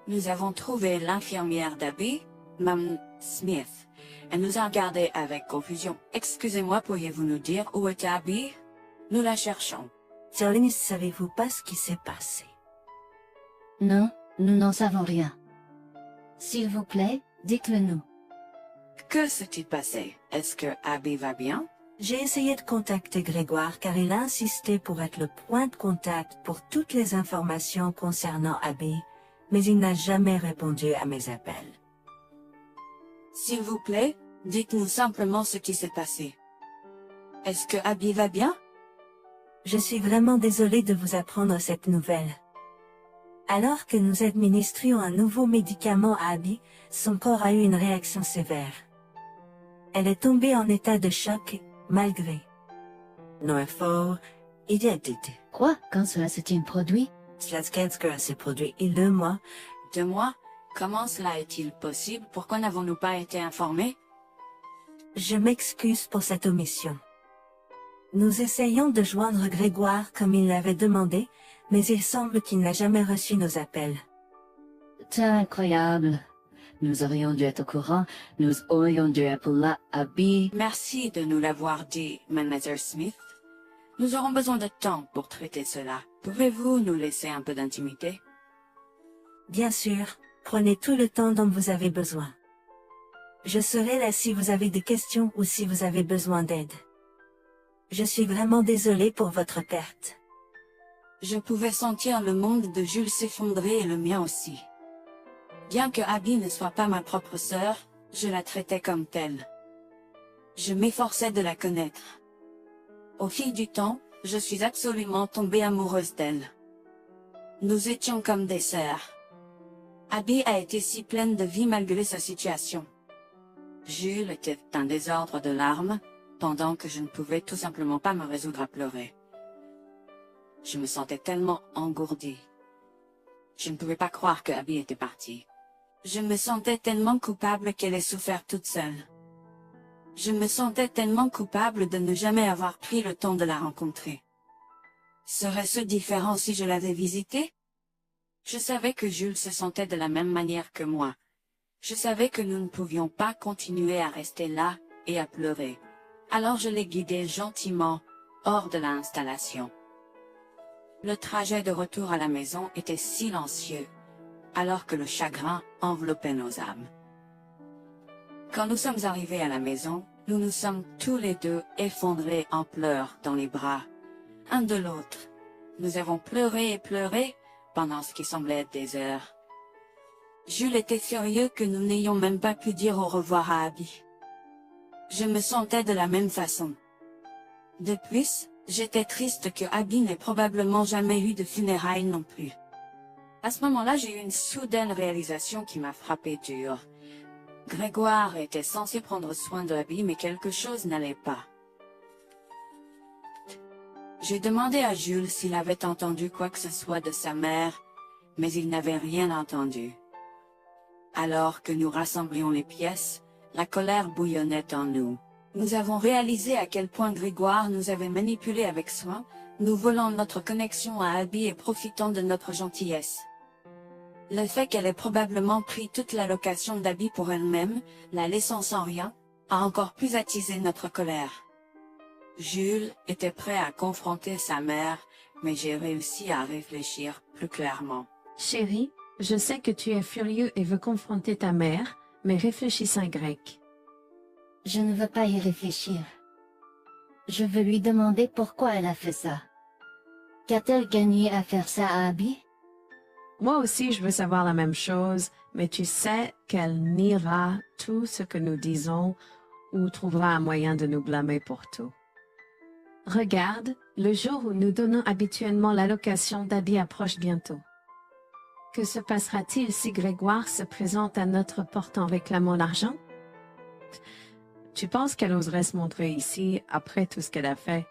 Nous avons trouvé l'infirmière d'Abby, Mme Smith. Elle nous a regardés avec confusion. « Excusez-moi, pourriez-vous nous dire où est Abby? Nous la cherchons. » Sir, ne savez-vous pas ce qui s'est passé? Non, nous n'en savons rien. S'il vous plaît, dites-le nous. Que s'est-il passé? Est-ce que Abby va bien? J'ai essayé de contacter Grégoire car il a insisté pour être le point de contact pour toutes les informations concernant Abby, mais il n'a jamais répondu à mes appels. S'il vous plaît, dites-nous simplement ce qui s'est passé. Est-ce que Abby va bien? Je suis vraiment désolée de vous apprendre cette nouvelle. Alors que nous administrions un nouveau médicament à Abby, son corps a eu une réaction sévère. Elle est tombée en état de choc, malgré nos efforts et d'aide. Quoi? Quand cela s'est-il produit? Cela s'est produit il y a 2 mois. 2 mois? Comment cela est-il possible? Pourquoi n'avons-nous pas été informés? Je m'excuse pour cette omission. Nous essayons de joindre Grégoire comme il l'avait demandé, mais il semble qu'il n'a jamais reçu nos appels. C'est incroyable. Nous aurions dû être au courant, nous aurions dû appeler Abby. Merci de nous l'avoir dit, Mlle Smith. Nous aurons besoin de temps pour traiter cela. Pouvez-vous nous laisser un peu d'intimité? Bien sûr, prenez tout le temps dont vous avez besoin. Je serai là si vous avez des questions ou si vous avez besoin d'aide. Je suis vraiment désolée pour votre perte. Je pouvais sentir le monde de Jules s'effondrer et le mien aussi. Bien que Abby ne soit pas ma propre sœur, je la traitais comme telle. Je m'efforçais de la connaître. Au fil du temps, je suis absolument tombée amoureuse d'elle. Nous étions comme des sœurs. Abby a été si pleine de vie malgré sa situation. Jules était un désordre de larmes, pendant que je ne pouvais tout simplement pas me résoudre à pleurer. Je me sentais tellement engourdie. Je ne pouvais pas croire que Abby était partie. Je me sentais tellement coupable qu'elle ait souffert toute seule. Je me sentais tellement coupable de ne jamais avoir pris le temps de la rencontrer. Serait-ce différent si je l'avais visitée? Je savais que Jules se sentait de la même manière que moi. Je savais que nous ne pouvions pas continuer à rester là et à pleurer. Alors je l'ai guidée gentiment hors de l'installation. Le trajet de retour à la maison était silencieux, alors que le chagrin enveloppait nos âmes. Quand nous sommes arrivés à la maison, nous nous sommes tous les deux effondrés en pleurs dans les bras, un de l'autre. Nous avons pleuré et pleuré pendant ce qui semblait être des heures. Jules était furieux que nous n'ayons même pas pu dire au revoir à Abby. Je me sentais de la même façon. De plus, j'étais triste que Abby n'ait probablement jamais eu de funérailles non plus. À ce moment-là, j'ai eu une soudaine réalisation qui m'a frappé dur. Grégoire était censé prendre soin d'Abby, mais quelque chose n'allait pas. J'ai demandé à Jules s'il avait entendu quoi que ce soit de sa mère, mais il n'avait rien entendu. Alors que nous rassemblions les pièces, la colère bouillonnait en nous. Nous avons réalisé à quel point Grégoire nous avait manipulés avec soin, nous volant notre connexion à Abby et profitant de notre gentillesse. Le fait qu'elle ait probablement pris toute l'allocation d'Abby pour elle-même, la laissant sans rien, a encore plus attisé notre colère. Jules était prêt à confronter sa mère, mais j'ai réussi à réfléchir plus clairement. Chérie, je sais que tu es furieux et veux confronter ta mère, mais réfléchis en grec. Je ne veux pas y réfléchir. Je veux lui demander pourquoi elle a fait ça. Qu'a-t-elle gagné à faire ça à Abby? Moi aussi, je veux savoir la même chose, mais tu sais qu'elle niera tout ce que nous disons ou trouvera un moyen de nous blâmer pour tout. Regarde, le jour où nous donnons habituellement l'allocation d'Abby approche bientôt. Que se passera-t-il si Grégoire se présente à notre porte en réclamant l'argent? Tu penses qu'elle oserait se montrer ici après tout ce qu'elle a fait?